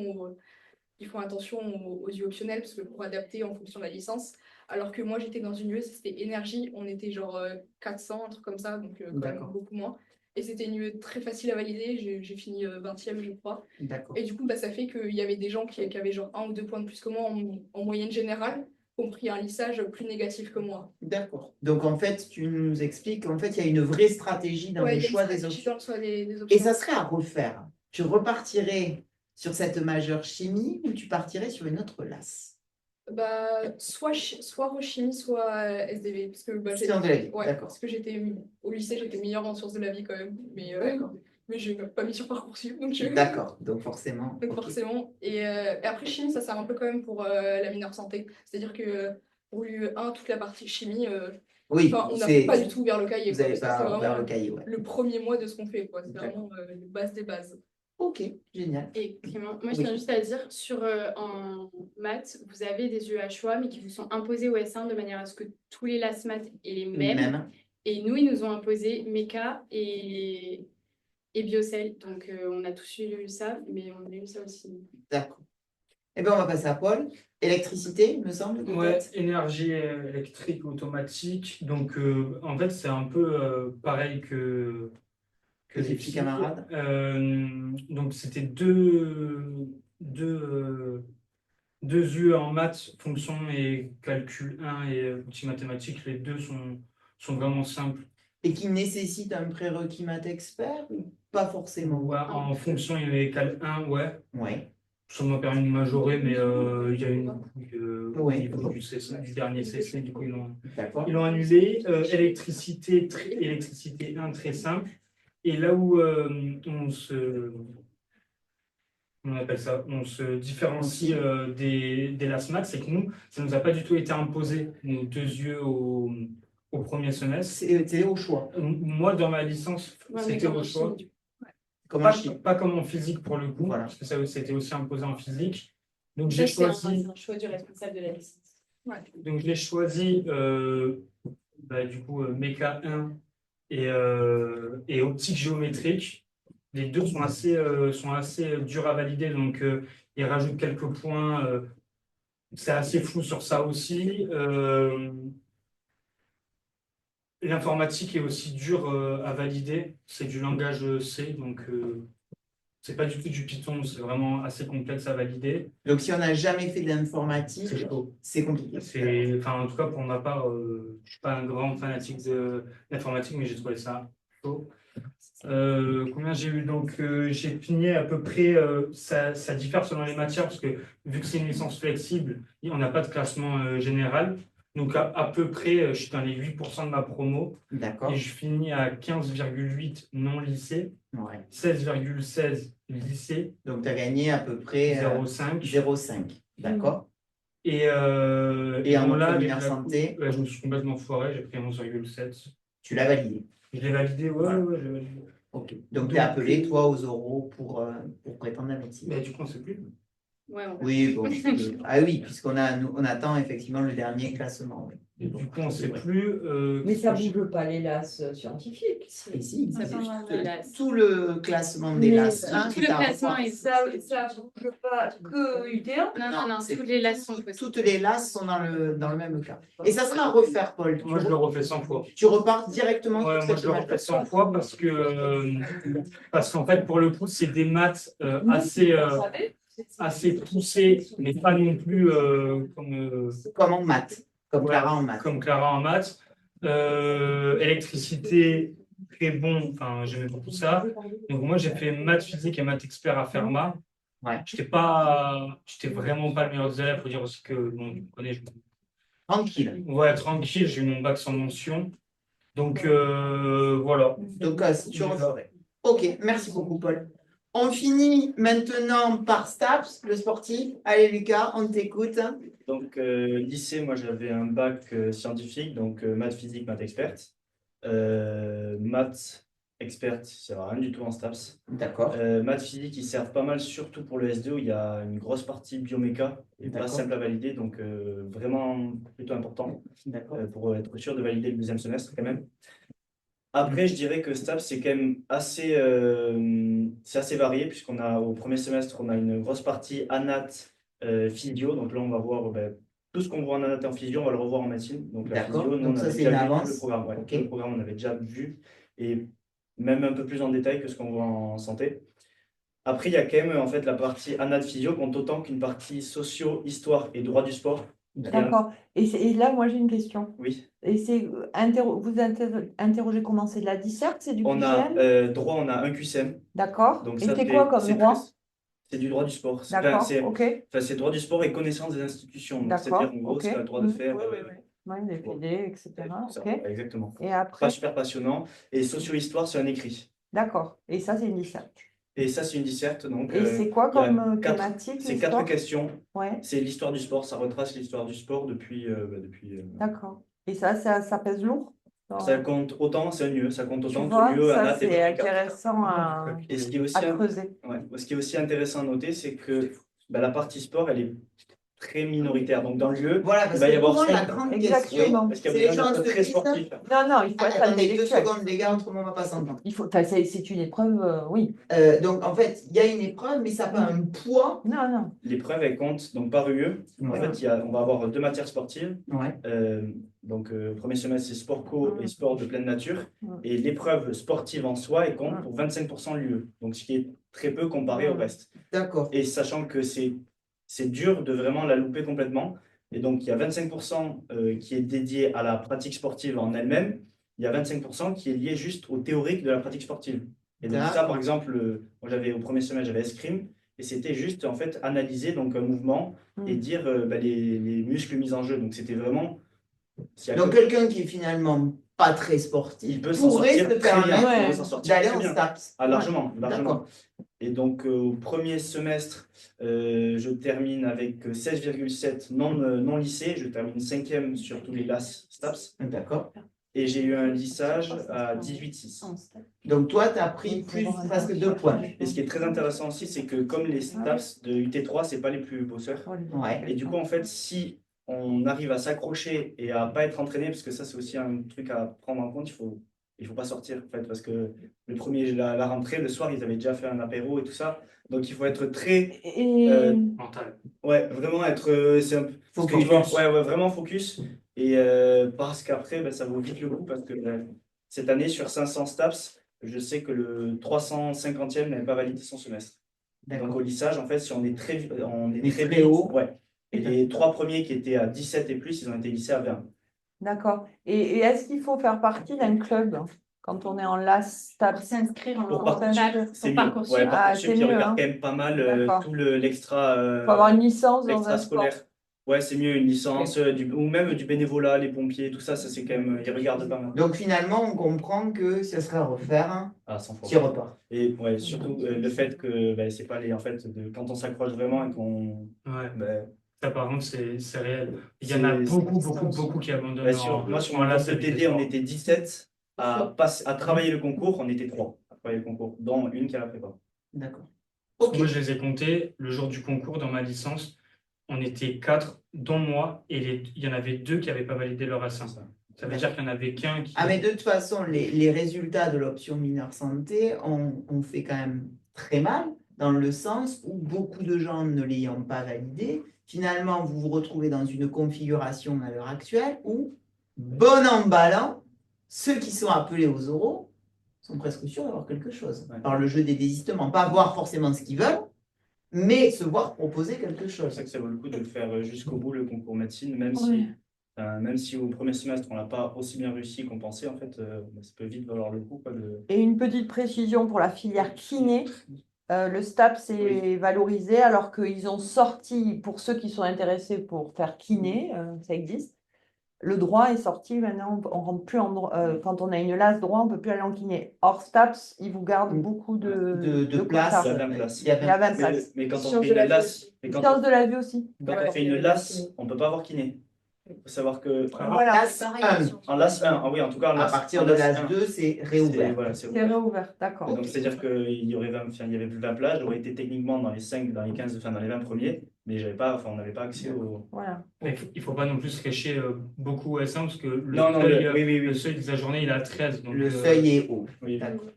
aux yeux optionnels parce que pour adapter en fonction de la licence. Alors que moi, j'étais dans une UE, c'était énergie, on était genre 400, un truc comme ça, donc quand même beaucoup moins. Et c'était une UE très facile à valider, j'ai fini 20e, je crois. Et du coup, ça fait qu'il y avait des gens qui avaient genre 1 ou 2 points de plus que moi en moyenne générale, qui ont pris un lissage plus négatif que moi. D'accord. Donc en fait, tu nous expliques qu'en fait, il y a une vraie stratégie dans le choix des options. Des options. Et ça serait à refaire. Tu repartirais sur cette majeure chimie ou tu partirais sur une autre LAS? Soit rechimie, soit SDV. Parce que, Sciences de la vie, ouais, d'accord. parce que au lycée, j'étais meilleure en sciences de la vie quand même. Mais je n'ai pas mis sur Parcoursup. D'accord, donc forcément. Donc ok. forcément. Et après, chimie, ça sert un peu quand même pour la mineure santé. C'est-à-dire que pour l'UE1, toute la partie chimie, Oui, on n'a pas du tout ouvert le cahier. Vous quoi, n'avez parce que c'est pas ouvert vraiment le cahier, ouais. le premier mois de ce qu'on fait. C'est D'accord. vraiment les bases des bases. Ok, génial. Et Clément, moi je Oui. tiens juste à dire, en maths, vous avez des UE à choix, mais qui vous sont imposés au S1 de manière à ce que tous les LAS maths aient les mêmes. Même. Et nous, ils nous ont imposé méca et biocell. Donc on a tous eu ça, mais on a eu ça aussi. D'accord. Eh bien, on va passer à Paul. Électricité, il me semble. Ouais, peut-être. énergie électrique automatique. Donc, en fait, c'est un peu pareil que tes petits physiques. camarades. Donc, c'était deux UE en maths, fonction et calcul 1 et outils mathématiques. Les deux sont vraiment simples. Et qui nécessite un prérequis maths expert ou pas forcément? Ouais, en fonction, il y avait cal 1, ouais. Ouais. Ça m'a permis de majorer, mais il y a une au Ouais. niveau du dernier CC, du coup, D'accord. ils l'ont annulé. Électricité 1, très simple. Et là où on appelle ça, on se différencie des LASMAT, c'est que nous, ça ne nous a pas du tout été imposé, nos 2 yeux au premier semestre. C'était au choix. Moi, dans ma licence, Ouais, c'était mais au choix. Comme Pas, un chip. pas comme en physique pour le coup, Voilà. parce que ça c'était aussi imposé en physique. Donc Ça, j'ai c'est choisi. un choix du responsable de la licence. Donc j'ai choisi du coup méca 1 et optique géométrique. Les deux sont assez durs à valider, donc ils rajoutent quelques points. C'est assez flou sur ça aussi. L'informatique est aussi dure à valider. C'est du langage C, donc c'est pas du tout du Python, c'est vraiment assez complexe à valider. Donc, si on n'a jamais fait de l'informatique, C'est chaud. c'est compliqué. En tout cas, pour ma part, je ne suis pas un grand fanatique de l'informatique, mais j'ai trouvé ça chaud. Combien j'ai eu? Donc, j'ai fini à peu près, ça diffère selon les matières, parce que vu que c'est une licence flexible, on n'a pas de classement général. Donc à peu près, je suis dans les 8% de ma promo D'accord. et je finis à 15,8 non lycée, Ouais. 16,16 lycée, Donc, tu as gagné à peu près 0,5. 0,5. D'accord. Et en bon, là, première avec la santé? coupe, je me suis complètement foiré, j'ai pris 11,7. Tu l'as validé. Je l'ai validé, ouais, Voilà. ouais, je l'ai validé. Ok. Donc, tu es Donc, appelé, toi, aux oraux pour prétendre à la médecine. Mais du coup, on ne sait plus. Ouais, on va. Oui, bon. Ah oui, puisqu'on on attend effectivement le dernier classement. Oui. Et du coup, on ne c'est sait vrai. plus. Mais ça qu'est-ce que bouge pas les lasses scientifiques. Et si, Ça c'est change juste les lasses. tout le classement des Mais LAS. tout le classement est- Ça bouge pas que UT1. Non, c'est tous les lasses sont possibles. toutes les LAS sont dans le même cas. Et ça sera à refaire, Paul. Moi, je le refais 100 fois. Tu repars directement Ouais, sur moi, cette je le refais 100 fois parce qu'en fait, pour le coup, c'est des maths assez poussées, mais pas non plus comme en maths, comme ouais, Clara en maths. comme Clara en maths. Électricité, très bon, enfin, j'aimais beaucoup ça. Donc, moi, j'ai fait maths physique et maths expert à Fermat. Ouais. J'étais vraiment pas le meilleur des élèves. Il faut dire aussi que, bon, vous connaissez, Tranquille. ouais, tranquille, j'ai eu mon bac sans mention. Donc, voilà. Donc, tu referais. Ok, merci beaucoup, Paul. On finit maintenant par STAPS, le sportif. Allez, Lucas, on t'écoute. Donc, lycée, moi j'avais un bac scientifique, donc maths physique, maths expert. Maths expert, ça sert à rien du tout en STAPS. D'accord. Maths physique, ils servent pas mal, surtout pour le SD, où il y a une grosse partie bioméca et pas D'accord. simple à valider, donc vraiment plutôt important D'accord. pour être sûr de valider le deuxième semestre quand même. Après, je dirais que STAPS, c'est quand même c'est assez varié, puisqu'on a au premier semestre, on a une grosse partie anat physio. Donc là, on va voir tout ce qu'on voit en anat et en physio, on va le revoir en médecine. Donc la D'accord. physio, nous, Donc on ça, avait c'est déjà une vu avance. le programme. Ouais. Ok. Le programme, on avait déjà vu, et même un peu plus en détail que ce qu'on voit en santé. Après, il y a quand même en fait la partie anat physio compte autant qu'une partie socio, histoire et droit du sport. D'accord. Et là, moi, j'ai une question. Oui. Et c'est interrogez comment c'est de la disserte, c'est du On a QCM? droit, on a un QCM. D'accord. Donc Et ça c'est fait- quoi comme c'est droit? très- C'est du droit du sport. D'accord, C'est ok. c'est droit du sport et connaissance des institutions. Donc, D'accord, c'est-à-dire, en gros, ok. ce qu'elle a le droit de faire. Oui, oui, oui. Ouais, les bon, PD, etc. ça, Ok. ouais, exactement. Et Pas après? super passionnant. Et socio-histoire, c'est un écrit. D'accord. Et ça, c'est une disserte. Et ça, c'est une disserte. Donc, Et c'est quoi il y a comme quatre- thématique, c'est l'histoire? 4 questions. Ouais, C'est l'histoire du sport. Ça retrace l'histoire du sport depuis. d'accord. Et ça pèse lourd? Ça compte autant, c'est un lieu. Ça compte Tu autant vois, que lieu, ça, anat et c'est BPK. intéressant à Et ce qui est aussi, creuser. ouais, ce qui est aussi intéressant à noter, c'est que la partie sport, elle est très minoritaire. Donc, dans le lieu, Voilà, il parce va y que avoir souvent, la 5. grande Exactement. Parce qu'il y C'est a les besoin gens d'être se très disent, sportif. Non, non, il faut être attendez 2 intellectuel. secondes, les gars, autrement on va pas s'entendre. Enfin, c'est une épreuve, oui. Donc, en fait, il y a une épreuve, mais ça n'a pas un poids. Non, non. L'épreuve, elle compte donc par UE. En Ouais. fait, on va avoir 2 matières sportives. Ouais. Donc, premier semestre, c'est sport co et sport de pleine nature. Ouais. Et l'épreuve sportive en soi, elle compte pour 25% de l'UE. Donc, ce qui est très peu comparé au reste. D'accord. Et sachant que c'est dur de vraiment la louper complètement. Et donc, il y a 25% qui est dédié à la pratique sportive en elle-même. Il y a 25% qui est lié juste au théorique de la pratique sportive. Et donc, ça, par exemple, moi, au premier semestre, j'avais escrime. Et c'était juste, en fait, analyser donc, un mouvement et dire les muscles mis en jeu. Donc, c'était vraiment... Donc, quelqu'un qui est finalement pas très sportif, il peut s'en pourrait sortir se très bien. permettre Il peut s'en sortir d'aller très en bien. STAPS. Ah, largement, largement. D'accord. Et donc, au premier semestre, je termine avec 16,7 non lycée. Je termine 5e sur tous les LAS STAPS. D'accord. Et j'ai eu un lissage à 18,6. Donc, toi, tu as pris presque 2 points. Et ce qui est très intéressant aussi, c'est que comme les STAPS de UT3, ce n'est pas les plus bosseurs. Ouais. Et du coup, en fait, si on arrive à s'accrocher et à pas être entraîné, parce que ça, c'est aussi un truc à prendre en compte, il faut pas sortir, en fait, parce que la rentrée, le soir, ils avaient déjà fait un apéro et tout ça. Donc, il faut être très... mental. Ouais, vraiment être... Focus. Ouais, vraiment focus. Et parce qu'après, ça vaut vite le coup, parce que cette année, sur 500 STAPS, je sais que le 350e n'avait pas validé son semestre. Donc, au lissage, en fait, si on est très très haut. Ouais. Et les 3 premiers qui étaient à 17 et plus, ils ont été lissés à 20. D'accord. Et est-ce qu'il faut faire partie d'un club quand on est en LAS Pour STAPS? s'inscrire Pour en C'est mieux. Parcoursup. Ouais, Parcoursup, c'est qui mieux, regarde hein. quand même pas mal D'accord. tout l'extra Il faut avoir une licence dans un l'extra sport. scolaire. Ouais, c'est mieux une licence, ou même du bénévolat, les pompiers, tout ça, ça c'est quand même, ils regardent pas mal. Donc finalement, on comprend que ça serait à refaire, hein, Ah, 100 fois. tu repars. Et ouais, surtout le fait que ben, c'est pas les. En fait, quand on s'accroche vraiment et qu'on. Ouais. Ben, Ça, par contre, c'est réel. Il y en a c'est- beaucoup qui abandonnent ben, moi, sur mon la poste de TD, on était 17 à travailler le concours, on était 3 à travailler le concours, dont une qui a la prépa. D'accord. Parce que Ok. moi, je les ai comptés. Le jour du concours, dans ma licence, on était 4, dont moi, et il y en avait 2 qui n'avaient pas validé leur A5. Ça veut dire qu'il n'y en avait qu'un qui. Ah, mais de toute façon, les résultats de l'option mineure santé ont fait quand même très mal, dans le sens où beaucoup de gens ne l'ayant pas validé, finalement, vous vous retrouvez dans une configuration à l'heure actuelle où, bon an mal an, ceux qui sont appelés aux oraux sont presque sûrs d'avoir quelque chose, Ouais. par le jeu des désistements. Pas voir forcément ce qu'ils veulent, mais se voir proposer quelque C'est pour chose. ça que ça vaut le coup de le faire jusqu'au bout, le concours médecine, Ouais. même si au premier semestre, on l'a pas aussi bien réussi qu'on pensait, en fait, ça peut vite valoir le coup, quoi, de. Et une petite précision pour la filière kiné, le STAPS est valorisé alors qu'ils ont sorti, pour ceux qui sont intéressés pour faire kiné, ça existe, le droit est sorti maintenant, on rentre plus en droit, quand on a une LAS droit, on ne peut plus aller en kiné. Or STAPS, il vous garde beaucoup de place. quotas. Il y a 20 places. Il y a Il y a 20 Mais, places. mais quand on Sciences fait de la une vie LAS, aussi. mais quand Sciences de la vie aussi. on fait une LAS, on peut pas avoir kiné. Il faut savoir que Voilà, LAS 1. en LAS 1, ah oui, en tout cas en À LAS, partir en de LAS LAS 1, 2, c'est c'est réouvert. voilà, c'est c'est ouvert. réouvert, d'accord. Et donc, c'est-à-dire qu'il y aurait 20, enfin, il y avait plus 20 plages, j'aurais été techniquement dans les 5, dans les 15, enfin, dans les 20 premiers, mais on n'avait pas accès au. Voilà. Mais il ne faut pas non plus se cacher beaucoup au S1 parce que le Non, non, seuil, oui, le seuil de sa journée, il est à 13. Donc, Le seuil est haut. Oui. D'accord.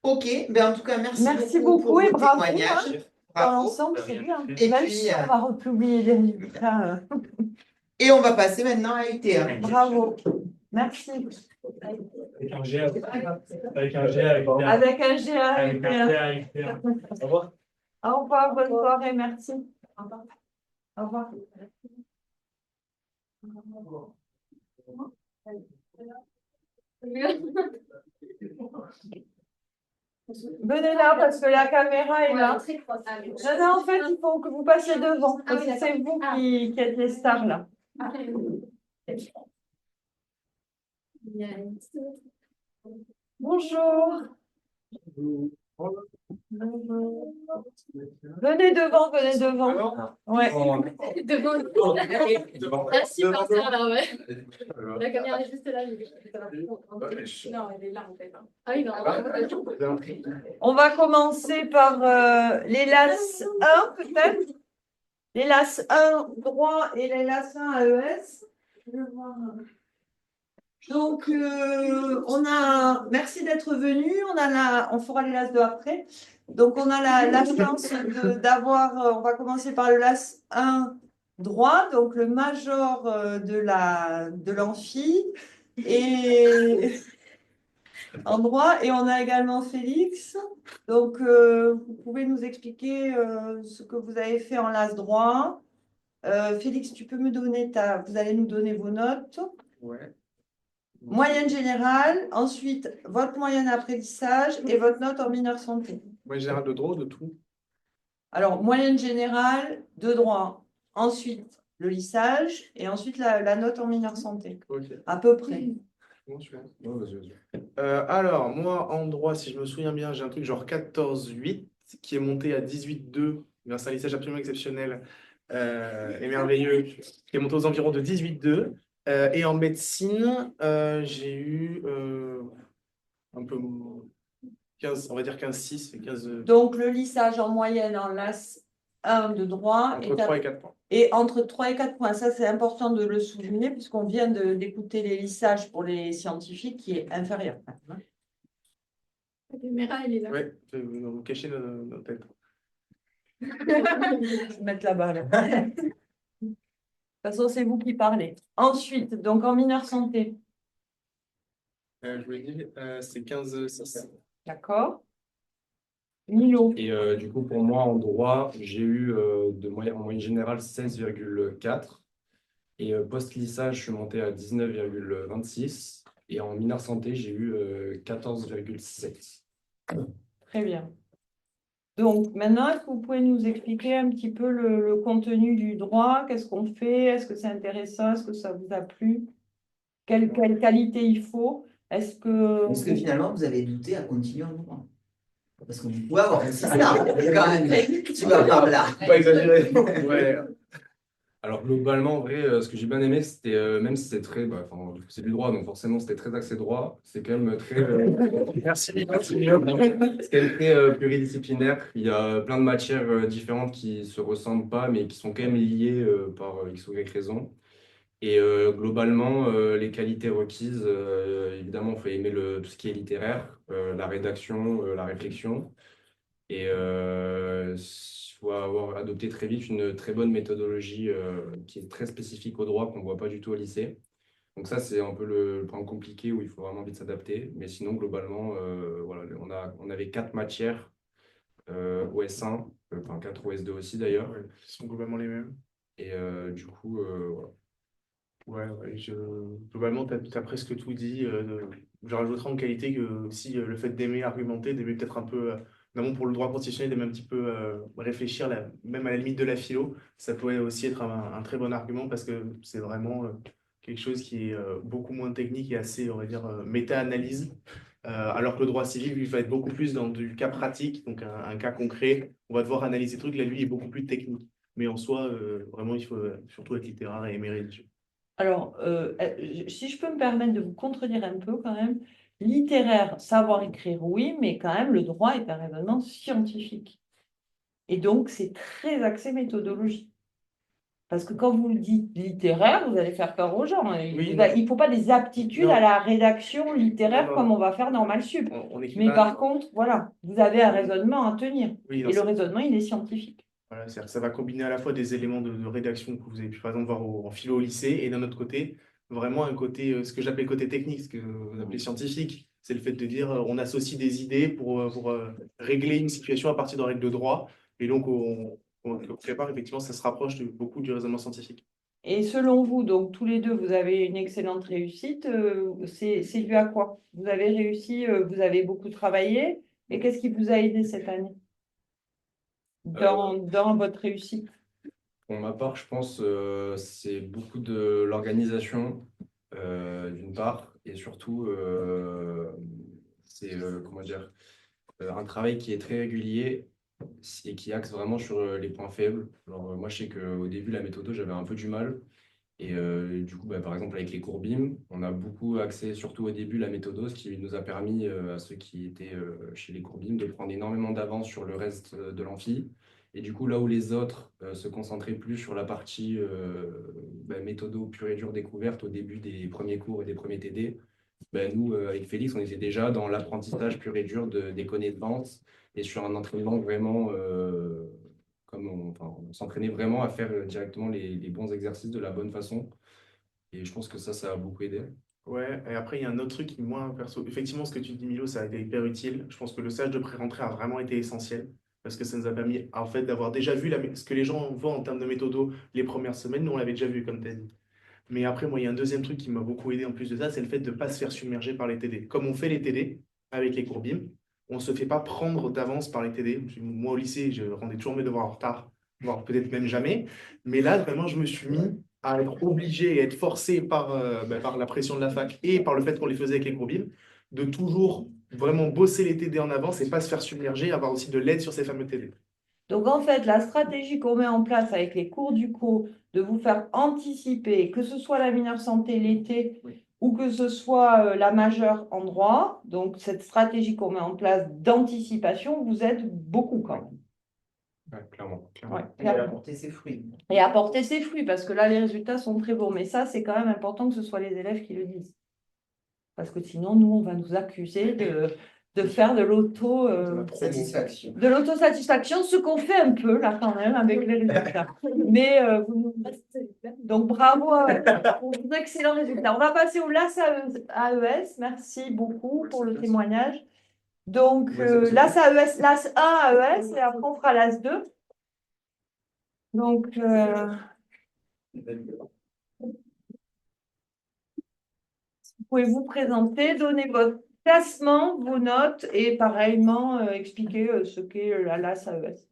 Ok, ben en tout cas, Merci beaucoup beaucoup pour et vos bravo, témoignages. Dans Bravo. l'ensemble, c'est bien. Et Même puis, si on va republier les résultats. Et on va passer maintenant à UTA. Bravo. Merci. avec un G, avec un G, avec un Avec un GA. avec un G, avec un. Au revoir. Au revoir, bonne soirée, merci. Au revoir. Venez là parce que la caméra est là. Non, non, en fait, il faut que vous passiez devant. Parce que c'est vous qui êtes les stars là. Bonjour. Venez devant, venez devant. Ouais. Devant. Merci, partir là, ouais. La caméra est juste là. Non, elle est là en fait. Ah oui, non. On va commencer par les LAS 1 peut-être. Les LAS 1 droit et les LAS 1 AES. Je vais voir. Donc, merci d'être venu. On fera les LAS 2 après. Donc, on a la chance d'avoir, on va commencer par le LAS 1 droit, donc le major de l'amphi et en droit. Et on a également Félix. Donc, vous pouvez nous expliquer ce que vous avez fait en LAS droit. Félix, tu peux me donner vous allez nous donner vos notes. Ouais. Moyenne générale, ensuite votre moyenne apprentissage et votre note en mineure santé. Moyenne générale de droit, de tout. Alors, moyenne générale de droit, ensuite le lissage et ensuite la note en mineure santé. Ok. À peu près. Bon, super. Non, vas-y, vas-y. Alors, moi, en droit, si je me souviens bien, j'ai un truc genre 14,8 qui est monté à 18,2. C'est un lissage absolument exceptionnel et merveilleux, qui est monté aux environs de 18,2. Et en médecine, j'ai eu un peu 15, on va dire 15,6 et 15. Donc, le lissage en moyenne en LAS 1 de droit Entre 3 et 4 points. Et entre 3 et 4 points. Ça, c'est important de le souligner puisqu'on vient d'écouter les lissages pour les scientifiques qui est inférieur. La caméra, elle est là. Oui, vous cachez nos têtes. Je vais mettre là-bas. Là. De toute façon, c'est vous qui parlez. Ensuite, donc en mineure santé. Je vous l'ai dit, c'est 15,6. D'accord. Milo. Et du coup, pour moi, en droit, j'ai eu en moyenne générale 16,4. Et post-lissage, je suis monté à 19,26. Et en mineure santé, j'ai eu 14,7. Très bien. Donc, maintenant, est-ce que vous pouvez nous expliquer un petit peu le contenu du droit? Qu'est-ce qu'on fait? Est-ce que c'est intéressant? Est-ce que ça vous a plu? Quelle qualité il faut? Est-ce que... Est-ce que finalement, vous avez douté à continuer en droit? Parce que vous pouvez avoir un système, quand même. Tu vas par là. Pas exagéré. Ouais. Alors globalement, en vrai, ce que j'ai bien aimé, c'était, même si c'est très, bah, enfin, c'est du droit, donc forcément c'était très axé droit, c'est quand même très, Merci. c'est quand même très pluridisciplinaire. Il y a plein de matières différentes qui se ressemblent pas, mais qui sont quand même liées par X ou Y raison. Et globalement, les qualités requises, évidemment, il faut aimer tout ce qui est littéraire, la rédaction, la réflexion. Et il faut avoir adopté très vite une très bonne méthodologie qui est très spécifique au droit, qu'on ne voit pas du tout au lycée. Donc ça, c'est un peu le point compliqué où il faut vraiment vite s'adapter. Mais sinon, globalement, voilà, on avait 4 matières OS1, enfin 4 OS2 aussi d'ailleurs. Ouais, qui sont globalement les mêmes. Et du coup, voilà. Ouais, globalement, tu as presque tout dit. Je rajouterai en qualité que aussi le fait d'aimer argumenter, d'aimer peut-être un peu, notamment pour le droit constitutionnel, d'aimer un petit peu réfléchir, même à la limite de la philo, ça pourrait aussi être un très bon argument parce que c'est vraiment quelque chose qui est beaucoup moins technique et assez, on va dire, méta-analyse. Alors que le droit civil, lui, va être beaucoup plus dans du cas pratique, donc un cas concret. On va devoir analyser le truc. Là, lui, il est beaucoup plus technique. Mais en soi, vraiment, il faut surtout être littéraire et aimer rédiger. Alors, si je peux me permettre de vous contredire un peu quand même, littéraire, savoir écrire, oui, mais quand même, le droit est un raisonnement scientifique. Et donc, c'est très axé méthodologie. Parce que quand vous le dites littéraire, vous allez faire peur aux gens. Oui, Il ne faut pas des aptitudes non. à la rédaction littéraire Non, non. comme on va faire normal sup. On écrit Mais pas- par contre, voilà, vous avez un raisonnement à tenir. Oui, non, Et le raisonnement, il est scientifique. voilà, c'est-à-dire que ça va combiner à la fois des éléments de rédaction que vous avez pu par exemple voir en philo au lycée, et d'un autre côté, vraiment un côté, ce que j'appelle côté technique, ce que vous appelez scientifique. C'est le fait de dire on associe des idées pour régler une situation à partir de règles de droit. Et donc, quelque part, effectivement, ça se rapproche beaucoup du raisonnement scientifique. Et selon vous, donc tous les deux, vous avez une excellente réussite. C'est dû à quoi? Vous avez réussi, vous avez beaucoup travaillé. Et qu'est-ce qui vous a aidé cette année dans votre réussite? Pour ma part, je pense c'est beaucoup de l'organisation, d'une part, et surtout, c'est comment dire, un travail qui est très régulier et qui axe vraiment sur les points faibles. Alors, moi, je sais qu'au début, la méthode, j'avais un peu du mal. Et du coup, bah, par exemple, avec les cours BIM, on a beaucoup axé, surtout au début, la méthode, ce qui nous a permis, à ceux qui étaient chez les cours BIM, de prendre énormément d'avance sur le reste de l'amphi. Et du coup, là où les autres se concentraient plus sur la partie bah, méthodo pure et dure découverte au début des premiers cours et des premiers TD, bah, nous, avec Félix, on était déjà dans l'apprentissage pur et dur des connaissances et sur un entraînement vraiment, enfin, on s'entraînait vraiment à faire directement les bons exercices de la bonne façon. Et je pense que ça a beaucoup aidé. Ouais, et après, il y a un autre truc qui, moi, perso, effectivement, ce que tu dis, Milo, ça a été hyper utile. Je pense que le stage de pré-rentrée a vraiment été essentiel parce que ça nous a permis, en fait, d'avoir déjà vu ce que les gens voient en termes de méthodo les premières semaines. Nous, on l'avait déjà vu, comme tu as dit. Mais après, moi, il y a un deuxième truc qui m'a beaucoup aidé en plus de ça, c'est le fait de ne pas se faire submerger par les TD. Comme on fait les TD avec les cours BIM, on ne se fait pas prendre d'avance par les TD. Moi, au lycée, je rendais toujours mes devoirs en retard, voire peut-être même jamais. Mais là, vraiment, je me suis mis à être obligé et être forcé par la pression de la fac et par le fait qu'on les faisait avec les cours BIM, de toujours vraiment bosser les TD en avance et pas se faire submerger, avoir aussi de l'aide sur ces fameux TD. Donc, en fait, la stratégie qu'on met en place avec les cours du co, de vous faire anticiper, que ce soit la mineure santé l'été ou que ce soit la majeure en droit, donc cette stratégie qu'on met en place d'anticipation vous aide beaucoup quand même. Ouais, clairement. Ouais, Et elle a porté ses fruits. Et apporter ses fruits, parce que là, les résultats sont très bons. Mais ça, c'est quand même important que ce soit les élèves qui le disent. Parce que sinon, nous, on va nous accuser de faire de Satisfaction. de l'autosatisfaction, ce qu'on fait un peu là quand même avec les résultats. Mais donc bravo pour vos excellents résultats. On va passer au LAS AES. Merci beaucoup pour le témoignage. Donc LAS AES, LAS 1 AES et après on fera LAS 2. Donc vous pouvez vous présenter, donner votre classement, vos notes et pareillement expliquer ce qu'est la LAS AES.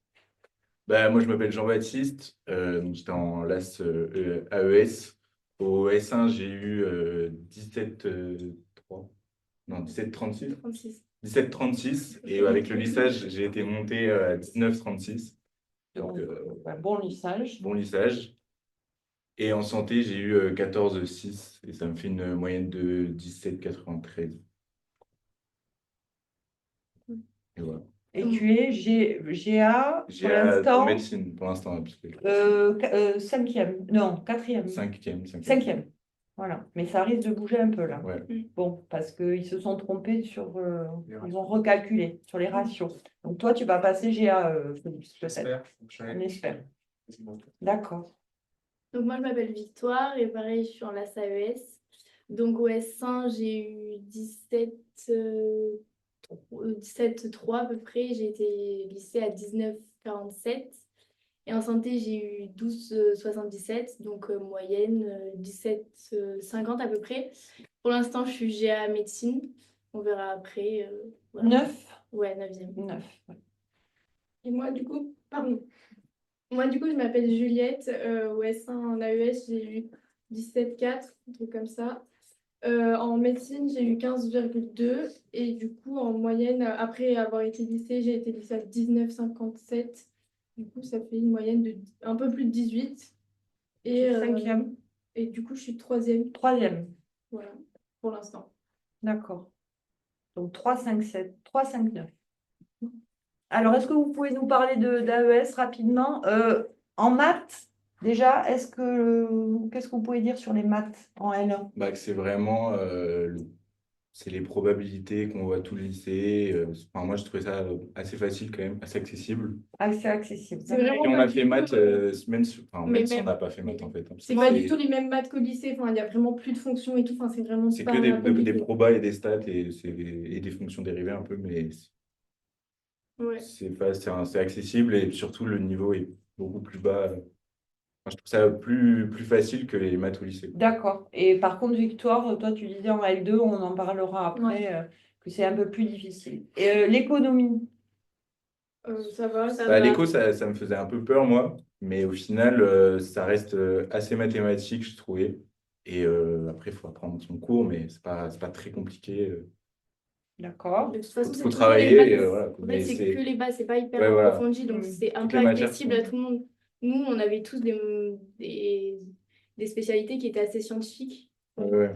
Bah, moi, je m'appelle Jean-Baptiste. Donc j'étais en LAS AES. Au S1, j'ai eu 17,3. Non, 17,36. 36. 17,36. Et avec le lissage, j'ai été monté à 19,36. Donc, Bon lissage. bon lissage. Et en santé, j'ai eu 14,6. Et ça me fait une moyenne de 17,93. Et voilà. Et tu es GA pour J'ai l'instant médecine pour l'instant. Parce que... cinquième, non, quatrième. Cinquième. Cinquième. Voilà. Mais ça risque de bouger un peu là. Ouais. Bon, parce qu'ils se sont trompés sur. Ils ont recalculé sur les ratios. Donc toi, tu vas passer GA, Félix, peut-être. On espère. D'accord. Donc moi je m'appelle Victoire et pareil je suis en LAS AES. Donc au S1 j'ai eu 17,3 à peu près. J'ai été lissée à 19,47. Et en santé j'ai eu 12,77. Donc moyenne 17,50 à peu près. Pour l'instant je suis GA médecine. On verra après. Voilà. 9. Ouais, 9e. 9. Et moi, du coup, pardon. Moi, du coup, je m'appelle Juliette. Au S1 en AES, j'ai eu 17,4, un truc comme ça. En médecine, j'ai eu 15,2. Et du coup, en moyenne, après avoir été lissée, j'ai été lissée à 19,57. Du coup, ça fait une moyenne de un peu plus de 18. Et, Cinquième. et du coup, je suis troisième. Troisième. Voilà, pour l'instant. D'accord. Donc 3, 5, 7. 3, 5, 9. Alors, est-ce que vous pouvez nous parler d'AES rapidement? En maths, déjà, qu'est-ce que vous pouvez dire sur les maths en L1? Bah, que c'est vraiment c'est les probabilités qu'on voit tout le lycée. Enfin, moi, je trouvais ça assez facile quand même, assez accessible. Assez accessible. C'est vraiment Et on pas a du fait tout, maths, même si mais on même- n'a pas fait maths en fait. C'est pas du tout les mêmes maths qu'au lycée. Enfin, il y a vraiment plus de fonctions et tout. Enfin, c'est vraiment C'est pas que des compliqué. probas et des stats et des fonctions dérivées un peu, mais Ouais. c'est accessible et surtout le niveau est beaucoup plus bas. Enfin, je trouve ça plus facile que les maths au lycée. D'accord. Et par contre, Victoire, toi, tu disais en L2, on en parlera après, Ouais. que c'est un peu plus difficile. Et l'économie? Ça va, ça Bah, va. l'éco, ça me faisait un peu peur, moi, mais au final, ça reste assez mathématique, je trouvais. Et après, il faut apprendre son cours, mais c'est pas très compliqué. D'accord. De toute façon, Faut c'est toujours travailler, les bases. voilà. En fait, Mais c'est c'est- que les bases, c'est pas hyper Ouais, voilà. approfondi, donc c'est un Toutes peu les matières accessible sont- à tout le monde. Nous, on avait tous des spécialités qui étaient assez scientifiques. Ouais.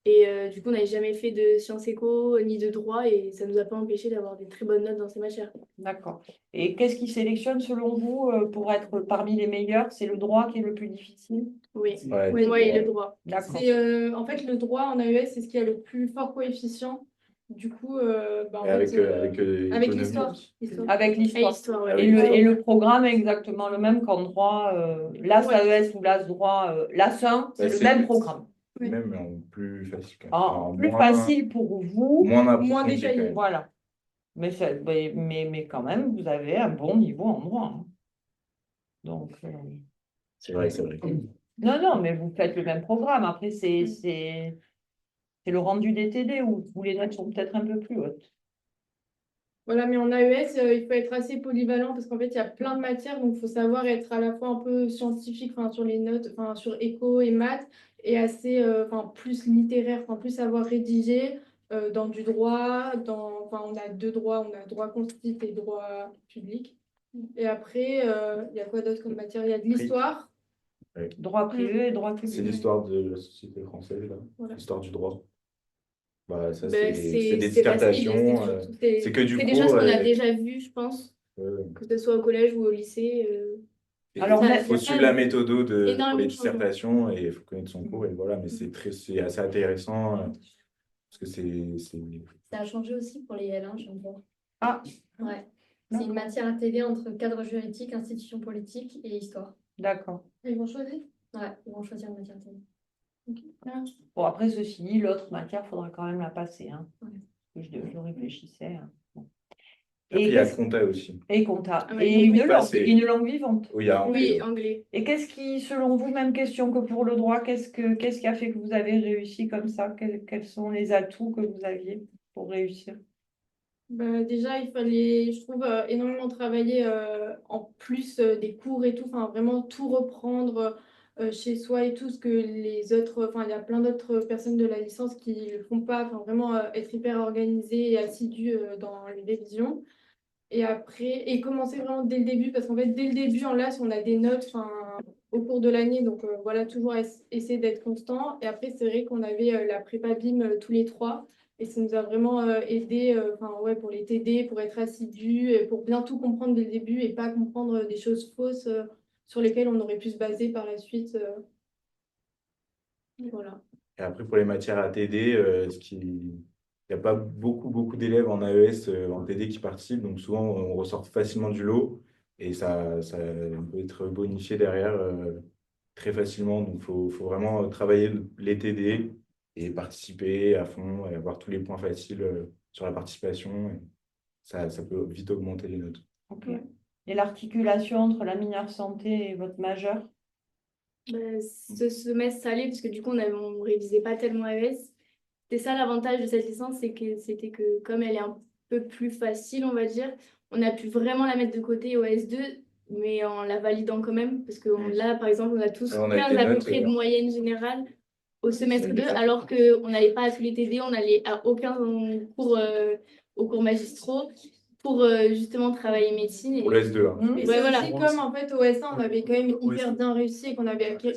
Et du coup, on n'avait jamais fait de sciences éco ni de droit et ça nous a pas empêché d'avoir des très bonnes notes dans ces matières. D'accord. Et qu'est-ce qui sélectionne selon vous pour être parmi les meilleurs? C'est le droit qui est le plus difficile? Oui, Ouais. ouais, et le droit. D'accord. C'est en fait le droit en AES, c'est ce qui a le plus fort coefficient. Du coup, en Et avec, fait, avec avec économie l'histoire. aussi. Avec Et l'histoire. histoire, Ah ouais. oui. Et le programme est exactement le même qu'en droit. L'AS AES ou l'AS droit, l'AS 1, c'est Bah, le c'est- même programme. Oui. Même en plus facile quand même. Ah, Enfin, plus moins- facile pour vous. Moins Moins approfondi détaillé. quand même. Voilà. Mais quand même, vous avez un bon niveau en droit, hein. Donc, C'est vrai, c'est vrai. non, mais vous faites le même programme. Après, c'est le rendu des TD où les notes sont peut-être un peu plus hautes. Voilà, mais en AES, il faut être assez polyvalent parce qu'en fait, il y a plein de matières, donc il faut savoir être à la fois un peu scientifique, enfin, sur les notes, enfin, sur éco et maths, et assez, enfin, plus littéraire, enfin, plus savoir rédiger dans du droit, enfin, on a deux droits, on a droit constitutif et droit public. Et après, il y a quoi d'autre comme matière? Il y a de l'histoire. Droit privé et droit C'est public. l'histoire de la société française, là. Voilà. L'histoire du droit. Bah, ça, Ben, c'est des c'est facile, dissertations. C'est que du c'est coup. des choses qu'on a déjà vues, je pense, Ouais. que ce soit au collège ou au lycée. Et Alors, il mais- faut suivre la méthode pour énormément les de changements. dissertations et il faut connaître son cours. Et voilà, mais c'est assez intéressant parce que Ça a changé aussi pour les L1, je vois. Ah, Ouais. C'est une matière intégrée entre cadre juridique, institutions politiques et histoire. d'accord. Ils vont choisir. Ouais, ils vont choisir une matière intégrée. Bon, après, ceci dit, l'autre matière, il faudra quand même la passer, hein. Ouais. Je réfléchissais, hein. Bon. Après, il y a qu'est-ce- compta aussi. Et compta. Ah ouais, Et une compta, langue, c'est- une langue vivante. Oui, il y a Oui, anglais. anglais. Et qu'est-ce qui, selon vous, même question que pour le droit, qu'est-ce qui a fait que vous avez réussi comme ça? Quels sont les atouts que vous aviez? pour réussir? Bah, déjà, il fallait, je trouve, énormément travailler en plus des cours et tout, enfin vraiment tout reprendre chez soi et tout, ce que les autres, enfin il y a plein d'autres personnes de la licence qui le font pas, enfin vraiment être hyper organisé et assidu dans les révisions. Et après, et commencer vraiment dès le début, parce qu'en fait, dès le début, en LAS, on a des notes enfin, au cours de l'année. Donc voilà, toujours essayer d'être constant. Et après, c'est vrai qu'on avait la prépa BIM tous les trois. Et ça nous a vraiment aidé enfin, ouais, pour les TD, pour être assidus, et pour bien tout comprendre dès le début et pas comprendre des choses fausses sur lesquelles on aurait pu se baser par la suite. Voilà. Et après, pour les matières à TD, il n'y a pas beaucoup d'élèves en AES, en TD qui participent, donc souvent on ressort facilement du lot et ça peut être bonifié derrière très facilement. Donc il faut vraiment travailler les TD et participer à fond et avoir tous les points faciles sur la participation. Et ça peut vite augmenter les notes. Ok. Et l'articulation entre la mineure santé et votre majeur? Ce semestre, ça allait, parce que du coup, on révisait pas tellement AES. C'était ça l'avantage de cette licence, c'était que comme elle est un peu plus facile, on va dire, on a pu vraiment la mettre de côté au S2, mais en la validant quand même, parce que là, par exemple, on a tous Alors, on a 15 été à peu notes, près de moyenne générale au semestre 2, alors qu'on n'allait pas à tous les TD, on n'allait à aucun cours, aux cours magistraux pour justement travailler médecine. Pour le S2, là. Ouais, Et c'est voilà. aussi comme en fait au S1, on avait quand même hyper bien réussi et qu'on avait acquis.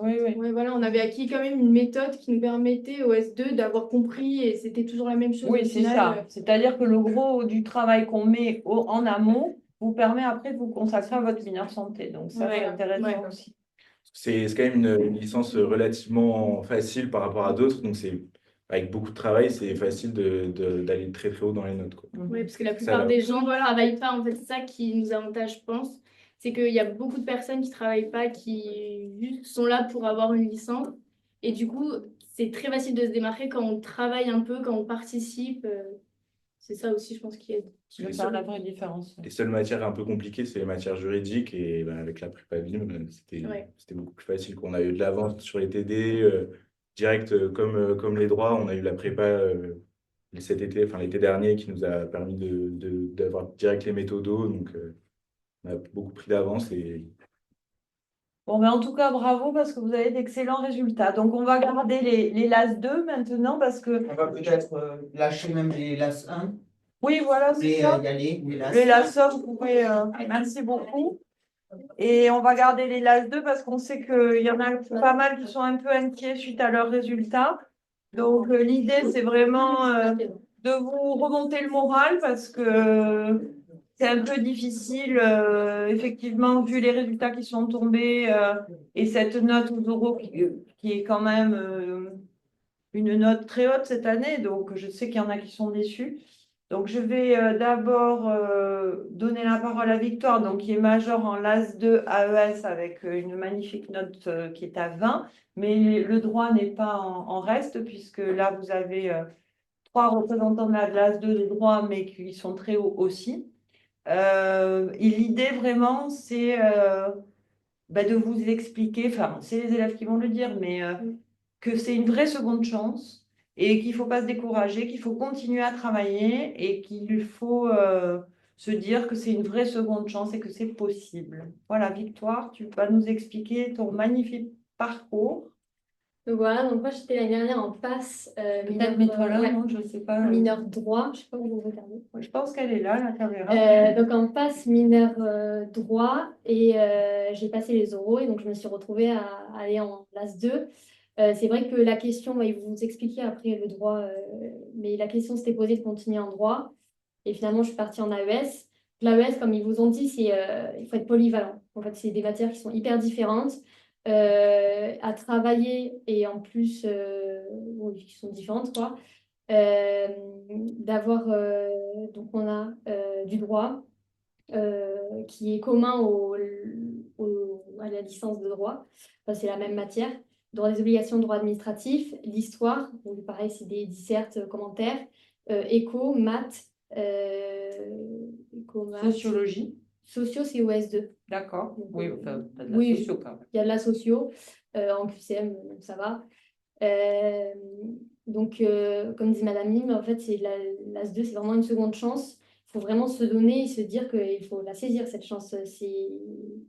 Oui, oui. Ouais, voilà, on avait acquis quand même une méthode qui nous permettait au S2 d'avoir compris et c'était toujours la même chose Oui, au c'est final. ça. C'est-à-dire que le gros du travail qu'on met en amont vous permet après de vous consacrer à votre mineure santé. Donc ça, c'est Ouais, intéressant ouais. aussi. C'est quand même une licence relativement facile par rapport à d'autres, donc c'est avec beaucoup de travail, c'est facile d'aller très très haut dans les notes, quoi. Oui, parce que la Ça plupart va. des gens ne travaillent pas. En fait, c'est ça qui nous avantage, je pense. C'est qu'il y a beaucoup de personnes qui ne travaillent pas, qui juste sont là pour avoir une licence. Et du coup, c'est très facile de se démarquer quand on travaille un peu, quand on participe. C'est ça aussi, je pense, qui aide. Qui va faire la vraie différence. Les seules matières un peu compliquées, c'est les matières juridiques et ben, avec la prépa BIM, Ouais. c'était beaucoup plus facile. On a eu de l'avance sur les TD, direct comme les droits, on a eu la prépa cet été, enfin l'été dernier, qui nous a permis d'avoir direct les méthodos, donc on a beaucoup pris d'avance et Bon, mais en tout cas, bravo parce que vous avez d'excellents résultats. Donc, on va garder les LAS 2 maintenant parce que... On va peut-être lâcher même les LAS 1. Oui, voilà, c'est Et ça. y aller, les LAS. Les LAS 1, vous pouvez... Merci beaucoup. Et on va garder les LAS 2 parce qu'on sait qu'il y en a pas mal qui sont un peu inquiets suite à leurs résultats. Donc, l'idée, c'est vraiment de vous remonter le moral parce que c'est un peu difficile, effectivement, vu les résultats qui sont tombés et cette note aux oraux qui est quand même une note très haute cette année. Donc, je sais qu'il y en a qui sont déçus. Donc, je vais d'abord donner la parole à Victoire, donc, qui est majeure en LAS 2 AES avec une magnifique note qui est à 20. Mais le droit n'est pas en reste, puisque là, vous avez 3 représentants de la LAS 2 de droit, mais qui sont très hauts aussi. Et l'idée vraiment, c'est de vous expliquer, enfin, c'est les élèves qui vont le dire, mais que c'est une vraie seconde chance et qu'il ne faut pas se décourager, qu'il faut continuer à travailler et qu'il faut se dire que c'est une vraie seconde chance et que c'est possible. Voilà, Victoire, tu vas nous expliquer ton magnifique parcours. Donc voilà, donc moi j'étais l'année dernière en passe Peut-être mets-toi là, ouais, non, je ne sais pas. mineur droit, je sais pas où vous regardez. Je pense qu'elle est là, la caméra. Donc en passe mineur droit et j'ai passé les oraux et donc je me suis retrouvée à aller en LAS 2. C'est vrai que la question, bah, ils vont vous expliquer après le droit, mais la question s'était posée de continuer en droit et finalement je suis partie en AES. L'AES, comme ils vous ont dit, il faut être polyvalent. En fait, c'est des matières qui sont hyper différentes à travailler et en plus qui sont différentes quoi. D'avoir donc on a du droit qui est commun à la licence de droit. Enfin, c'est la même matière. Droit des obligations, droit administratif, l'histoire, donc pareil, c'est des dissertes, commentaires, éco, maths, Sociologie. Socio, c'est OS2. D'accord. Oui, enfin, t'as de la Oui, socio quand même. il y a de la socio en QCM, donc ça va. Euh, donc, comme dit Madame Mime, en fait, l'As 2, c'est vraiment une seconde chance. Il faut vraiment se donner et se dire qu'il faut la saisir, cette chance. Il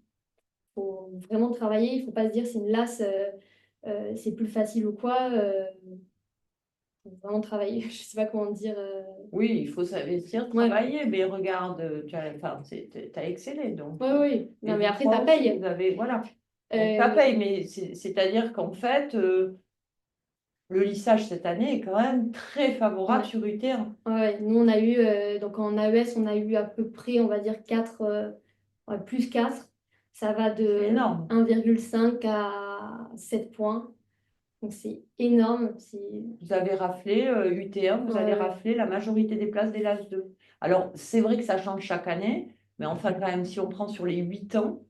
faut vraiment travailler. Il ne faut pas se dire c'est une lasse, c'est plus facile ou quoi. Faut vraiment travailler. Je ne sais pas comment dire. Oui, il faut s'investir, Ouais. travailler, mais regarde, tu as, enfin, t'as excellé, donc. Oui, oui. Non, Et mais vous après, trois ça aussi, paye. vous avez, voilà. Donc, ça paye, mais c'est-à-dire qu'en fait, le lissage cette année est quand même très favorable Ouais. sur UT1. Ouais, nous, on a eu, donc en AES, on a eu à peu près, on va dire, 4, plus 4. Ça va de C'est énorme. 1,5 à 7 points. Donc, c'est énorme. Vous avez raflé UT1, vous allez Ouais. rafler la majorité des places des LAS 2. Alors, c'est vrai que ça change chaque année, mais enfin, quand même, si on prend sur les 8 ans,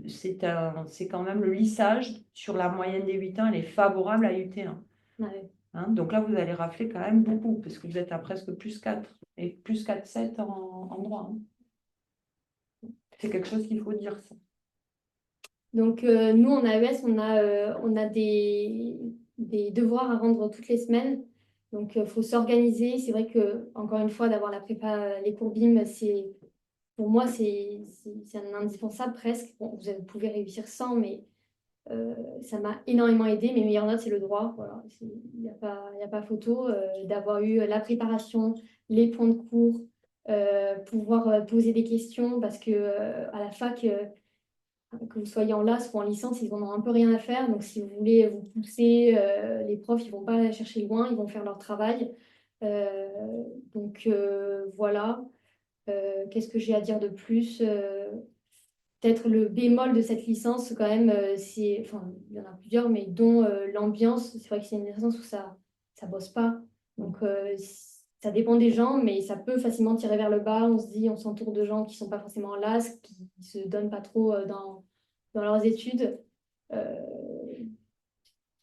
c'est quand même le lissage sur la moyenne des 8 ans, elle est favorable à UT1. Ouais. Hein, donc là, vous allez rafler quand même beaucoup, parce que vous êtes à presque plus 4 et plus 4,7 en droit. Hein. C'est quelque chose qu'il faut dire, ça. Donc, nous, en AES, on a des devoirs à rendre toutes les semaines. Donc, il faut s'organiser. C'est vrai que, encore une fois, d'avoir la prépa, les cours BIM, pour moi, c'est un indispensable presque. Bon, vous pouvez réussir sans, mais ça m'a énormément aidé. Mes meilleures notes, c'est le droit. Voilà. Il n'y a pas photo. D'avoir eu la préparation, les points de cours, pouvoir poser des questions parce que à la fac, que vous soyez en LAS ou en licence, ils n'en ont un peu rien à faire. Donc, si vous voulez vous pousser, les profs, ils ne vont pas aller chercher loin, ils vont faire leur travail. Euh, donc, voilà. Qu'est-ce que j'ai à dire de plus? Peut-être le bémol de cette licence, quand même, enfin, il y en a plusieurs, mais dont l'ambiance. C'est vrai que c'est une licence où ça bosse pas. Donc, ça dépend des gens, mais ça peut facilement tirer vers le bas. On se dit, on s'entoure de gens qui sont pas forcément en LAS, qui se donnent pas trop dans leurs études. Euh,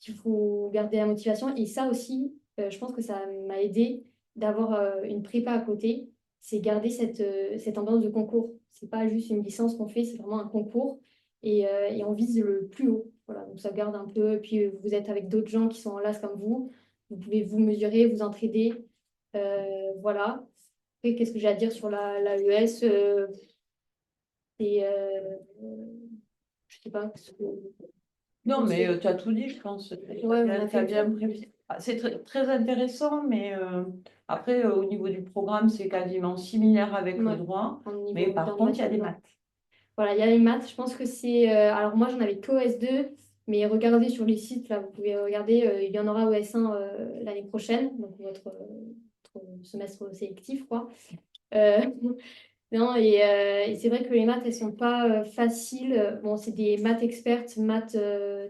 il faut garder la motivation. Et ça aussi, je pense que ça m'a aidé d'avoir une prépa à côté. C'est garder cette ambiance de concours. C'est pas juste une licence qu'on fait, c'est vraiment un concours. Et on vise le plus haut. Voilà, donc ça garde un peu. Et puis vous êtes avec d'autres gens qui sont en LAS comme vous. Vous pouvez vous mesurer, vous entraider. Voilà. Après, qu'est-ce que j'ai à dire sur la ES c'est, je sais pas. Non, mais tu as tout dit, je pense. Ouais, T'as bien prévu. Ah, c'est très intéressant, mais après, au niveau du programme, c'est quasiment similaire avec le Ouais, droit. en niveau Mais par dans le contre, il y a des matière. maths. Voilà, il y a les maths. Je pense que c'est. Alors, moi, j'en avais qu'au S2, mais regardez sur les sites, là, vous pouvez regarder, il y en aura au S1 l'année prochaine, donc votre semestre sélectif, quoi. Euh, non, et c'est vrai que les maths, elles sont pas faciles. Bon, c'est des maths expertes, maths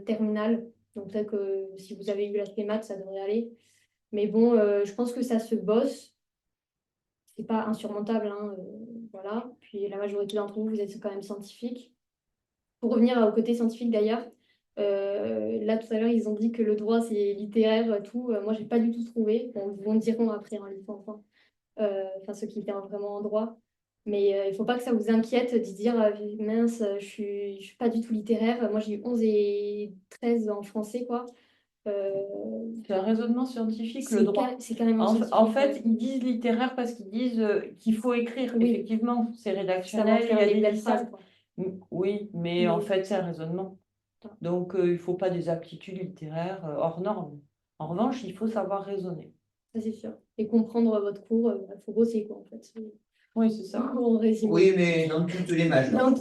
terminales. Donc, peut-être que si vous avez eu l'aspect maths, ça devrait aller. Mais bon, je pense que ça se bosse. C'est pas insurmontable, hein, voilà. Puis la majorité d'entre vous, vous êtes quand même scientifiques. Pour revenir au côté scientifique d'ailleurs, là tout à l'heure, ils ont dit que le droit c'est littéraire, tout. Moi, j'ai pas du tout trouvé. Bon, ils vont diront après, hein, les enfants. Enfin, ceux qui étaient vraiment en droit. Mais il faut pas que ça vous inquiète d'y dire mince, je suis pas du tout littéraire. Moi, j'ai eu 11 et 13 en français, quoi. C'est un raisonnement scientifique, le droit. C'est carrément scientifique. En fait, ils disent littéraire parce qu'ils disent qu'il faut écrire. Oui. Effectivement, c'est Savoir rédactionnel, il faire y a des des belles lisages. phrases, quoi. Oui, mais en fait, c'est un raisonnement. Donc, il ne faut pas des aptitudes littéraires hors normes. En revanche, il faut savoir raisonner. Ça, c'est sûr. Et comprendre votre cours, il faut bosser, quoi, en fait. Oui, c'est ça. En résumé. Oui, mais dans toutes les majors.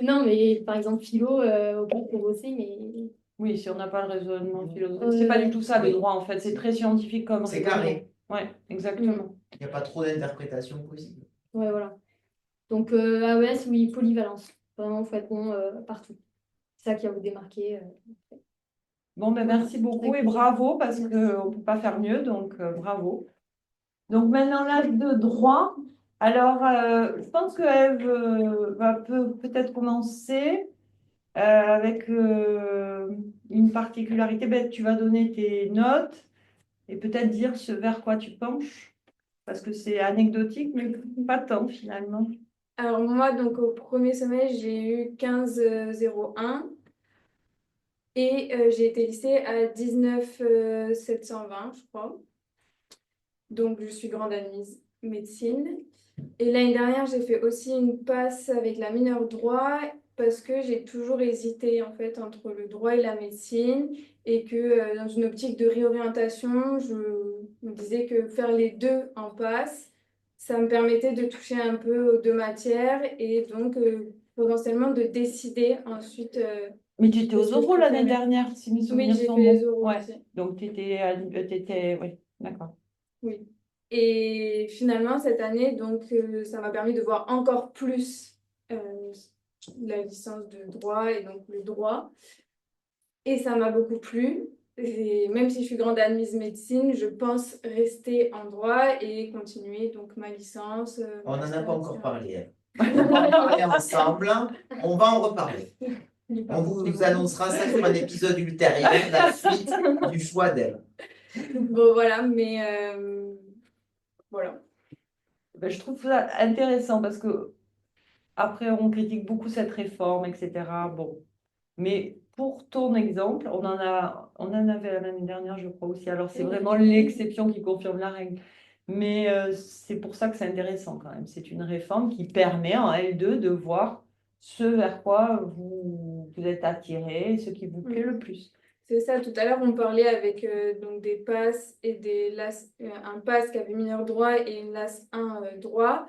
Non, mais par exemple, philo, ok, il faut bosser, mais. Oui, si on n'a pas le raisonnement philosophique. C'est pas du tout ça, le droit, en fait. C'est très scientifique comme C'est raisonnement. carré. Oui, exactement. Il n'y a pas trop d'interprétation possible. Ouais, voilà. Donc, AES, oui, polyvalence. Vraiment, il faut être bon partout. C'est ça qui va vous démarquer. Bon, ben merci beaucoup et bravo parce qu'on ne peut pas faire mieux, donc bravo. Donc maintenant, l'âge de droit. Alors, je pense que Ève va peut-être commencer avec une particularité. Ben, tu vas donner tes notes et peut-être dire ce vers quoi tu penches, parce que c'est anecdotique, mais pas tant finalement. Alors moi, donc au premier semestre, j'ai eu 15,01. Et j'ai été listée à 19 720, je crois. Donc, je suis grande admise médecine. Et l'année dernière, j'ai fait aussi une passe avec la mineure droit parce que j'ai toujours hésité en fait entre le droit et la médecine et que dans une optique de réorientation, je me disais que faire les deux en passe, ça me permettait de toucher un peu aux deux matières et donc potentiellement de décider ensuite. Mais tu étais de aux ce que je oraux l'année préférais. dernière, si mes Oui, souvenirs j'ai sont fait les bons. oraux Ouais. aussi. Donc, oui, d'accord. Oui. Et finalement, cette année, donc, ça m'a permis de voir encore plus la licence de droit et donc le droit. Et ça m'a beaucoup plu. Et même si je suis grande admise médecine, je pense rester en droit et continuer donc ma licence. On n'en a master, pas encore etc. parlé, hein. On va en parler ensemble. On va en reparler. On vous annoncera ça sur un épisode ultérieur, la suite du choix d'elle. Bon, voilà, mais voilà. Ben, je trouve ça intéressant parce que après, on critique beaucoup cette réforme, etc. Bon, mais pour ton exemple, on en avait l'année dernière, je crois aussi. Alors, c'est vraiment l'exception qui confirme la règle. Mais c'est pour ça que c'est intéressant quand même. C'est une réforme qui permet en L2 de voir ce vers quoi vous êtes attiré, ce qui vous plaît le plus. C'est ça, tout à l'heure on parlait avec donc des passes et des LAS, un pass qui avait mineur droit et une LAS 1 droit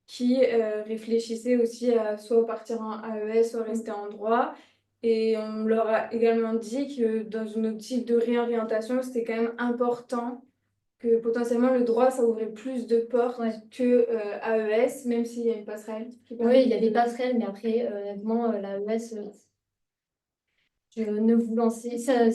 qui réfléchissaient aussi à soit partir en AES, soit rester en droit. Et on leur a également dit que dans une optique de réorientation, c'était quand même important que potentiellement le droit, ça ouvrait plus de portes que AES, même s'il y a une passerelle. Oui, il y a des passerelles, mais après, honnêtement, l'AES, je ne vous lancez, ça,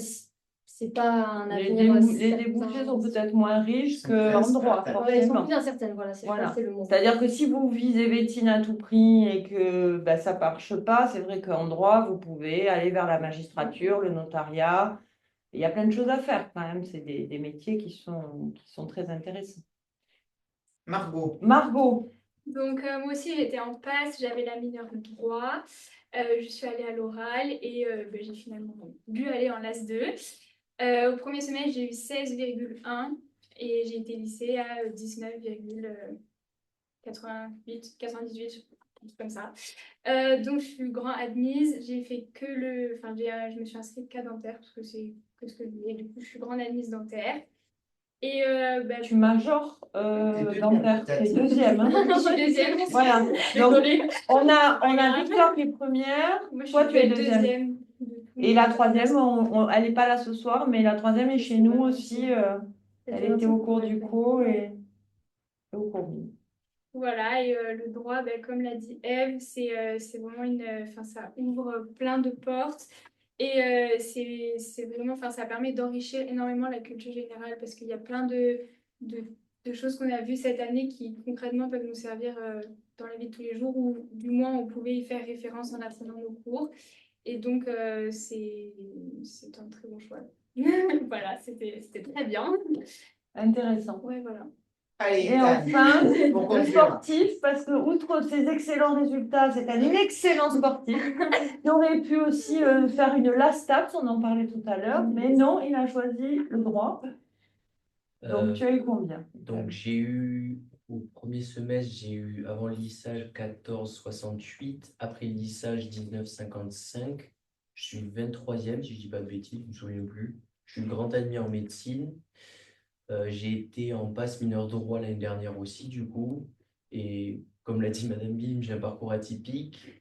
c'est pas un Les avenir. les débouchés sont peut-être moins riches qu'en droit, Ouais, ils sont forcément. plus incertaines, voilà, je pense que c'est le mot. C'est-à-dire que si vous visez médecine à tout prix et que ça ne marche pas, c'est vrai qu'en droit, vous pouvez aller vers la magistrature, le notariat. Il y a plein de choses à faire quand même. C'est des métiers qui sont très intéressants. Margot. Margot. Donc, moi aussi, j'étais en passe, j'avais la mineure de droit. Je suis allée à l'oral et j'ai finalement dû aller en LAS 2. Au premier semestre, j'ai eu 16,1 et j'ai été lissée à 19,98, 98, comme ça. Donc, je suis grand admise. J'ai fait que enfin, je me suis inscrite qu'à dentaire parce que c'est que ce que je voulais. Du coup, je suis grande admise dentaire. Et tu majors dentaire, t'es deuxième. Hein. Je suis deuxième. Voilà. Donc, on a Victoire qui est première, moi, toi tu es deuxième. deuxième. Et la troisième, elle n'est pas là ce soir, mais la troisième est chez nous aussi. Elle était au cours du co et au cours du. Voilà, et le droit, comme l'a dit Eve, c'est vraiment enfin, ça ouvre plein de portes et c'est vraiment, enfin, ça permet d'enrichir énormément la culture générale parce qu'il y a plein de choses qu'on a vues cette année qui concrètement peuvent nous servir dans la vie de tous les jours ou du moins on pouvait y faire référence en apprenant nos cours. Et donc, c'est un très bon choix. Voilà, c'était très bien. Intéressant. Ouais, voilà. Allez, et enfin, le sportif, parce que outre ses excellents résultats, c'est un excellent sportif. Il aurait pu aussi faire une LASTAPS, on en parlait tout à l'heure, mais non, il a choisi le droit. Donc, tu as eu combien? Donc, j'ai eu, au premier semestre, j'ai eu avant le lissage 14,68, après le lissage 19,55. Je suis 23e, si je ne dis pas de bêtises, je ne me souviens plus. Je suis grand admis en médecine. J'ai été en passe mineur droit l'année dernière aussi, du coup. Et comme l'a dit Madame Bim, j'ai un parcours atypique.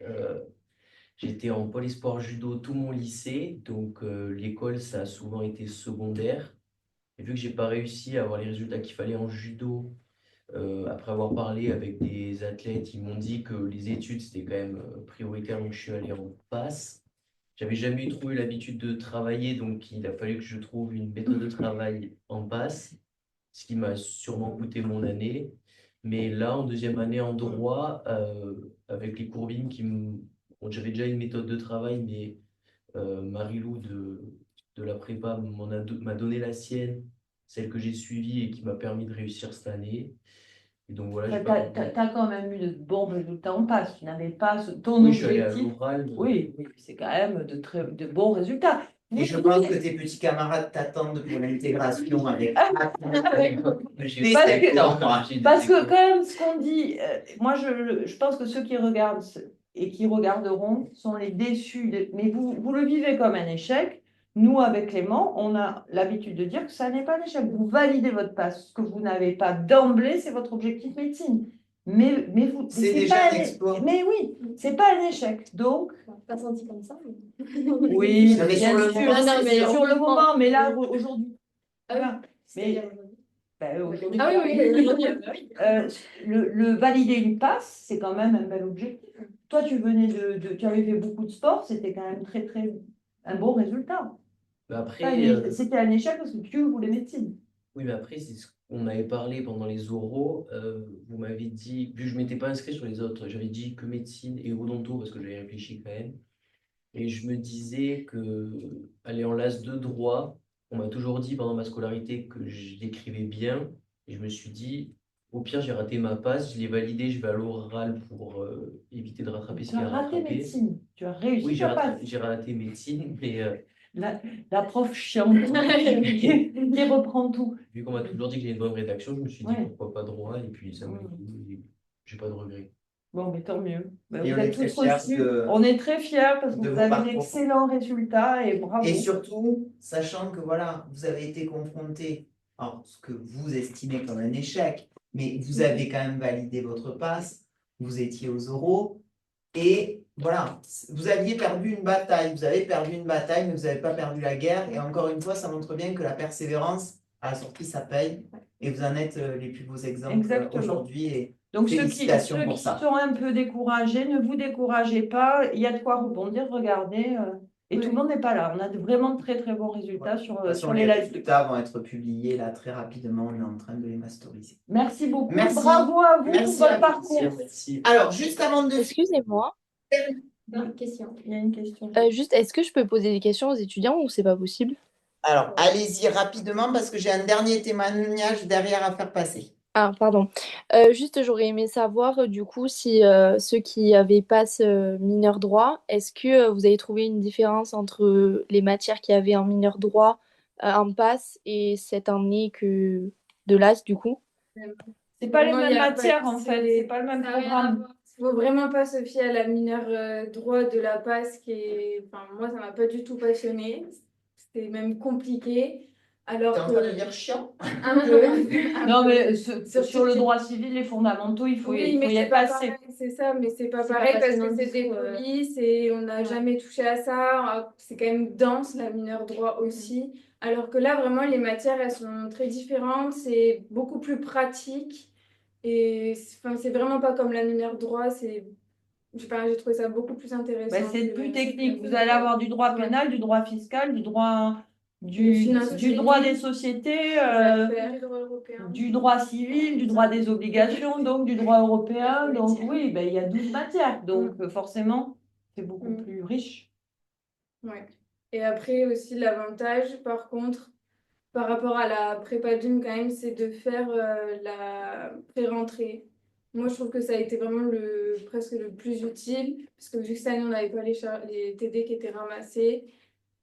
J'étais en pôle espoir judo tout mon lycée, donc l'école, ça a souvent été secondaire. Et vu que j'ai pas réussi à avoir les résultats qu'il fallait en judo, après avoir parlé avec des athlètes, ils m'ont dit que les études, c'était quand même prioritaire, donc je suis allé en passe. J'avais jamais trouvé l'habitude de travailler, donc il a fallu que je trouve une méthode de travail en passe, ce qui m'a sûrement coûté mon année. Mais là, en deuxième année en droit, avec les courbines bon, j'avais déjà une méthode de travail, mais Marilou de la prépa m'a donné la sienne, celle que j'ai suivie et qui m'a permis de réussir cette année. Et donc voilà, Tu as quand même eu de bons résultats en passe. Tu n'avais pas ton oui, je suis allé à objectif. l'oral. Oui, c'est quand même de bons résultats. Et je pense que tes petits camarades t'attendent pour l'intégration avec Parce que quand même, ce qu'on dit, moi je pense que ceux qui regardent et qui regarderont sont les déçus. Mais vous le vivez comme un échec. Nous, avec Clément, on a l'habitude de dire que ça n'est pas un échec. Vous validez votre passe. Ce que vous n'avez pas d'emblée, c'est votre objectif médecine. Mais C'est c'est déjà pas un exploit. Mais oui, c'est pas un échec. Donc, Pas senti comme ça. oui, Non, mais bien sur le sûr, moment, non, mais c'est sur le moment, mais là, aujourd'hui. Ah oui, Voilà. c'est-à-dire Mais aujourd'hui. aujourd'hui, Ah oui. le valider une passe, c'est quand même un bel objectif. Toi, tu venais tu avais fait beaucoup de sport, c'était quand même très, très un bon résultat. Mais Pas c'était un échec parce que tu voulais médecine. oui, mais après, c'est ce qu'on avait parlé pendant les oraux. Vous m'avez dit, vu que je ne m'étais pas inscrit sur les autres, j'avais dit que médecine et odonto parce que j'avais réfléchi quand même. Et je me disais que, aller en LAS de droit, on m'a toujours dit pendant ma scolarité que je l'écrivais bien. Et je me suis dit, au pire, j'ai raté ma passe, je l'ai validée, je vais à l'oral pour éviter de rattraper ce Tu qu'il as a raté rattrapé. médecine, tu as réussi Oui, ta passe. j'ai raté médecine, mais La prof chiante qui reprend tout. vu qu'on m'a toujours dit que j'ai une bonne rédaction, je me suis dit Ouais. pourquoi pas droit, et puis ça m'a plu, et j'ai pas de regrets. Bon, mais tant mieux. Ben, Et vous on est êtes très tous fiers reçus. de- On est très fiers parce que de vous vos avez parcours. d'excellents résultats et bravo. Et surtout, sachant que voilà, vous avez été confronté à ce que vous estimez comme un échec, mais vous avez quand même validé votre passe, vous étiez aux oraux, et voilà, vous aviez perdu une bataille, vous avez perdu une bataille, mais vous n'avez pas perdu la guerre, et encore une fois, ça montre bien que la persévérance, à la sortie, ça paye, et vous en êtes les plus beaux exemples Exactement. aujourd'hui, et Donc ceux félicitations pour qui ça. sont un peu découragés, ne vous découragez pas. Il y a de quoi rebondir, regardez. Et tout le monde n'est pas là. On a vraiment de très très bons résultats sur, De toute façon, sur les les lives. résultats vont être publiés là très rapidement, on est en train de les masteriser. Merci beaucoup. Merci. Bravo à vous Merci pour à votre vous. parcours. Merci. Alors, juste avant de... Excusez-moi, Question. Il y a une question. juste est-ce que je peux poser des questions aux étudiants ou c'est pas possible? Alors, allez-y rapidement parce que j'ai un dernier témoignage derrière à faire passer. Ah, pardon. Juste, j'aurais aimé savoir, du coup, si ceux qui avaient passe mineur droit, est-ce que vous avez trouvé une différence entre les matières qu'il y avait en mineur droit, en passe, et cette année que de l'AS, du coup? C'est pas les Vraiment, il mêmes y a matières pas- en fait. C'est pas le même ça a rien à programme. voir. Il faut vraiment pas se fier à la mineure droit de la passe enfin, moi, ça m'a pas du tout passionné. C'était même compliqué. Alors T'es en que... train de dire chiant? Un peu. Non, mais sur le droit civil, les fondamentaux, il faut Oui, il faut mais y c'est être pas passé. pareil, c'est ça, mais c'est pas C'est pareil pas parce passionnant que c'est du des tout, polices et on n'a jamais touché à ça. C'est quand même dense, la mineure droit aussi. Alors que là, vraiment, les matières, elles sont très différentes. C'est beaucoup plus pratique. Et enfin, c'est vraiment pas comme la mineure droit. J'ai trouvé ça beaucoup plus intéressant. Ben, c'est que plus la technique. mineure Vous allez droit. avoir du droit pénal, du droit fiscal, du droit du droit des sociétés, Du droit européen. du droit civil, du droit des obligations, donc du droit européen. Donc oui, ben, il y a 12 matières. Donc forcément, c'est beaucoup plus riche. Ouais. Et après aussi l'avantage, par contre, par rapport à la prépa gym quand même, c'est de faire la pré-rentrée. Moi, je trouve que ça a été vraiment presque le plus utile, parce que vu que cette année, on n'avait pas les TD qui étaient ramassés,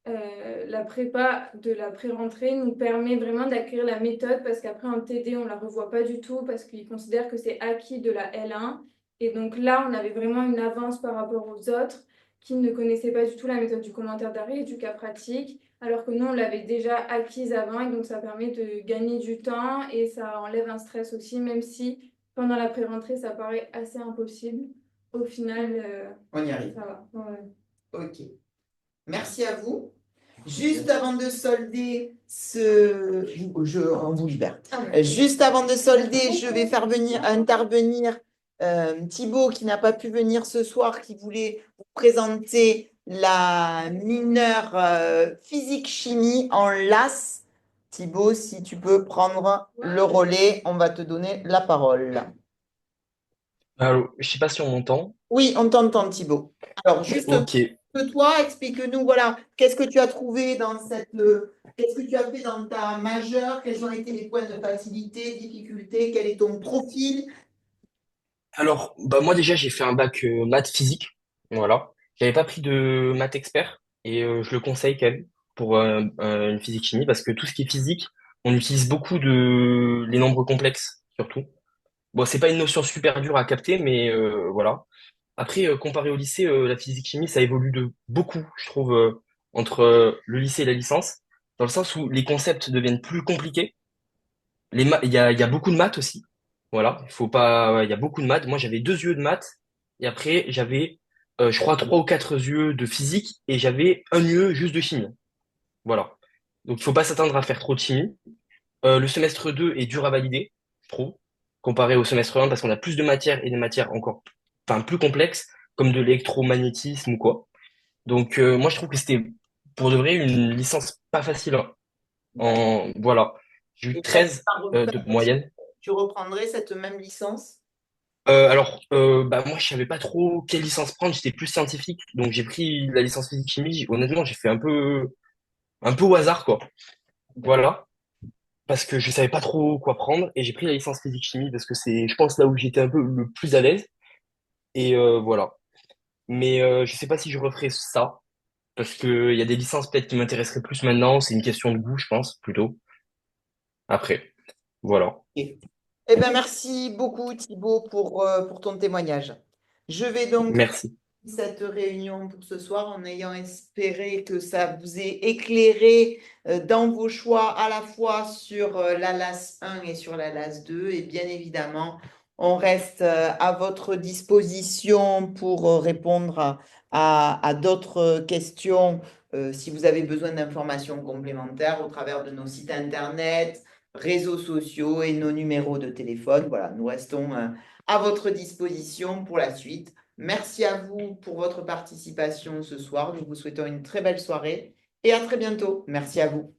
la prépa de la pré-rentrée nous permet vraiment d'acquérir la méthode, parce qu'après en TD, on la revoit pas du tout, parce qu'ils considèrent que c'est acquis de la L1. Et donc là, on avait vraiment une avance par rapport aux autres qui ne connaissaient pas du tout la méthode du commentaire d'arrêt et du cas pratique, alors que nous, on l'avait déjà acquise avant, et donc ça permet de gagner du temps et ça enlève un stress aussi, même si pendant la pré-rentrée, ça paraît assez impossible. Au final, On y arrive. ça va. Ouais. Ok. Merci à vous. Juste avant de solder on vous libère. Juste avant de solder, je vais faire intervenir Thibaut qui n'a pas pu venir ce soir, qui voulait vous présenter la mineure physique-chimie en LAS. Thibaut, si tu peux prendre le relais, on va te donner la parole. Allô, je sais pas si on m'entend. Oui, on t'entend, Thibaut. Alors, juste Ok. toi, explique-nous, voilà, qu'est-ce que tu as trouvé dans qu'est-ce que tu as fait dans ta majeure? Quels ont été les points de facilité, difficulté? Quel est ton profil? Alors, bah moi déjà j'ai fait un bac maths physique, voilà. J'avais pas pris de maths expert et je le conseille quand même. pour une physique-chimie parce que tout ce qui est physique, on utilise beaucoup les nombres complexes, surtout. Bon, c'est pas une notion super dure à capter, mais voilà. Après, comparé au lycée, la physique-chimie, ça évolue de beaucoup, je trouve, entre le lycée et la licence, dans le sens où les concepts deviennent plus compliqués. Il y a beaucoup de maths aussi. Voilà, il faut pas, ouais, il y a beaucoup de maths. Moi, j'avais 2 UE de maths, et après, j'avais, je crois, 3 ou 4 UE de physique, et j'avais un UE juste de chimie. Voilà. Donc, il faut pas s'attendre à faire trop de chimie. Le semestre 2 est dur à valider, je trouve, comparé au semestre 1, parce qu'on a plus de matières et des matières encore, enfin, plus complexes, comme de l'électromagnétisme ou quoi. Donc, moi, je trouve que c'était, pour de vrai, une licence pas facile, hein. Voilà. J'ai eu Et 13 vas de moyenne. tu reprendrais cette même licence? Alors, bah, moi, je savais pas trop quelle licence prendre. J'étais plus scientifique, donc j'ai pris la licence physique-chimie. Honnêtement, j'ai fait un peu au hasard, quoi. Voilà. Parce que je savais pas trop quoi prendre et j'ai pris la licence physique-chimie parce que c'est, je pense, là où j'étais un peu le plus à l'aise. Et voilà. Mais je sais pas si je referais ça parce que il y a des licences peut-être qui m'intéresseraient plus maintenant. C'est une question de goût, je pense, plutôt. Après, voilà. Ok. Eh bien, merci beaucoup Thibaut pour ton témoignage. Je vais donc Merci. cette réunion pour ce soir en ayant espéré que ça vous ait éclairé dans vos choix à la fois sur la LAS 1 et sur la LAS 2. Et bien évidemment, on reste à votre disposition pour répondre à d'autres questions si vous avez besoin d'informations complémentaires au travers de nos sites internet, réseaux sociaux et nos numéros de téléphone. Voilà, nous restons à votre disposition pour la suite. Merci à vous pour votre participation ce soir. Nous vous souhaitons une très belle soirée et à très bientôt. Merci à vous.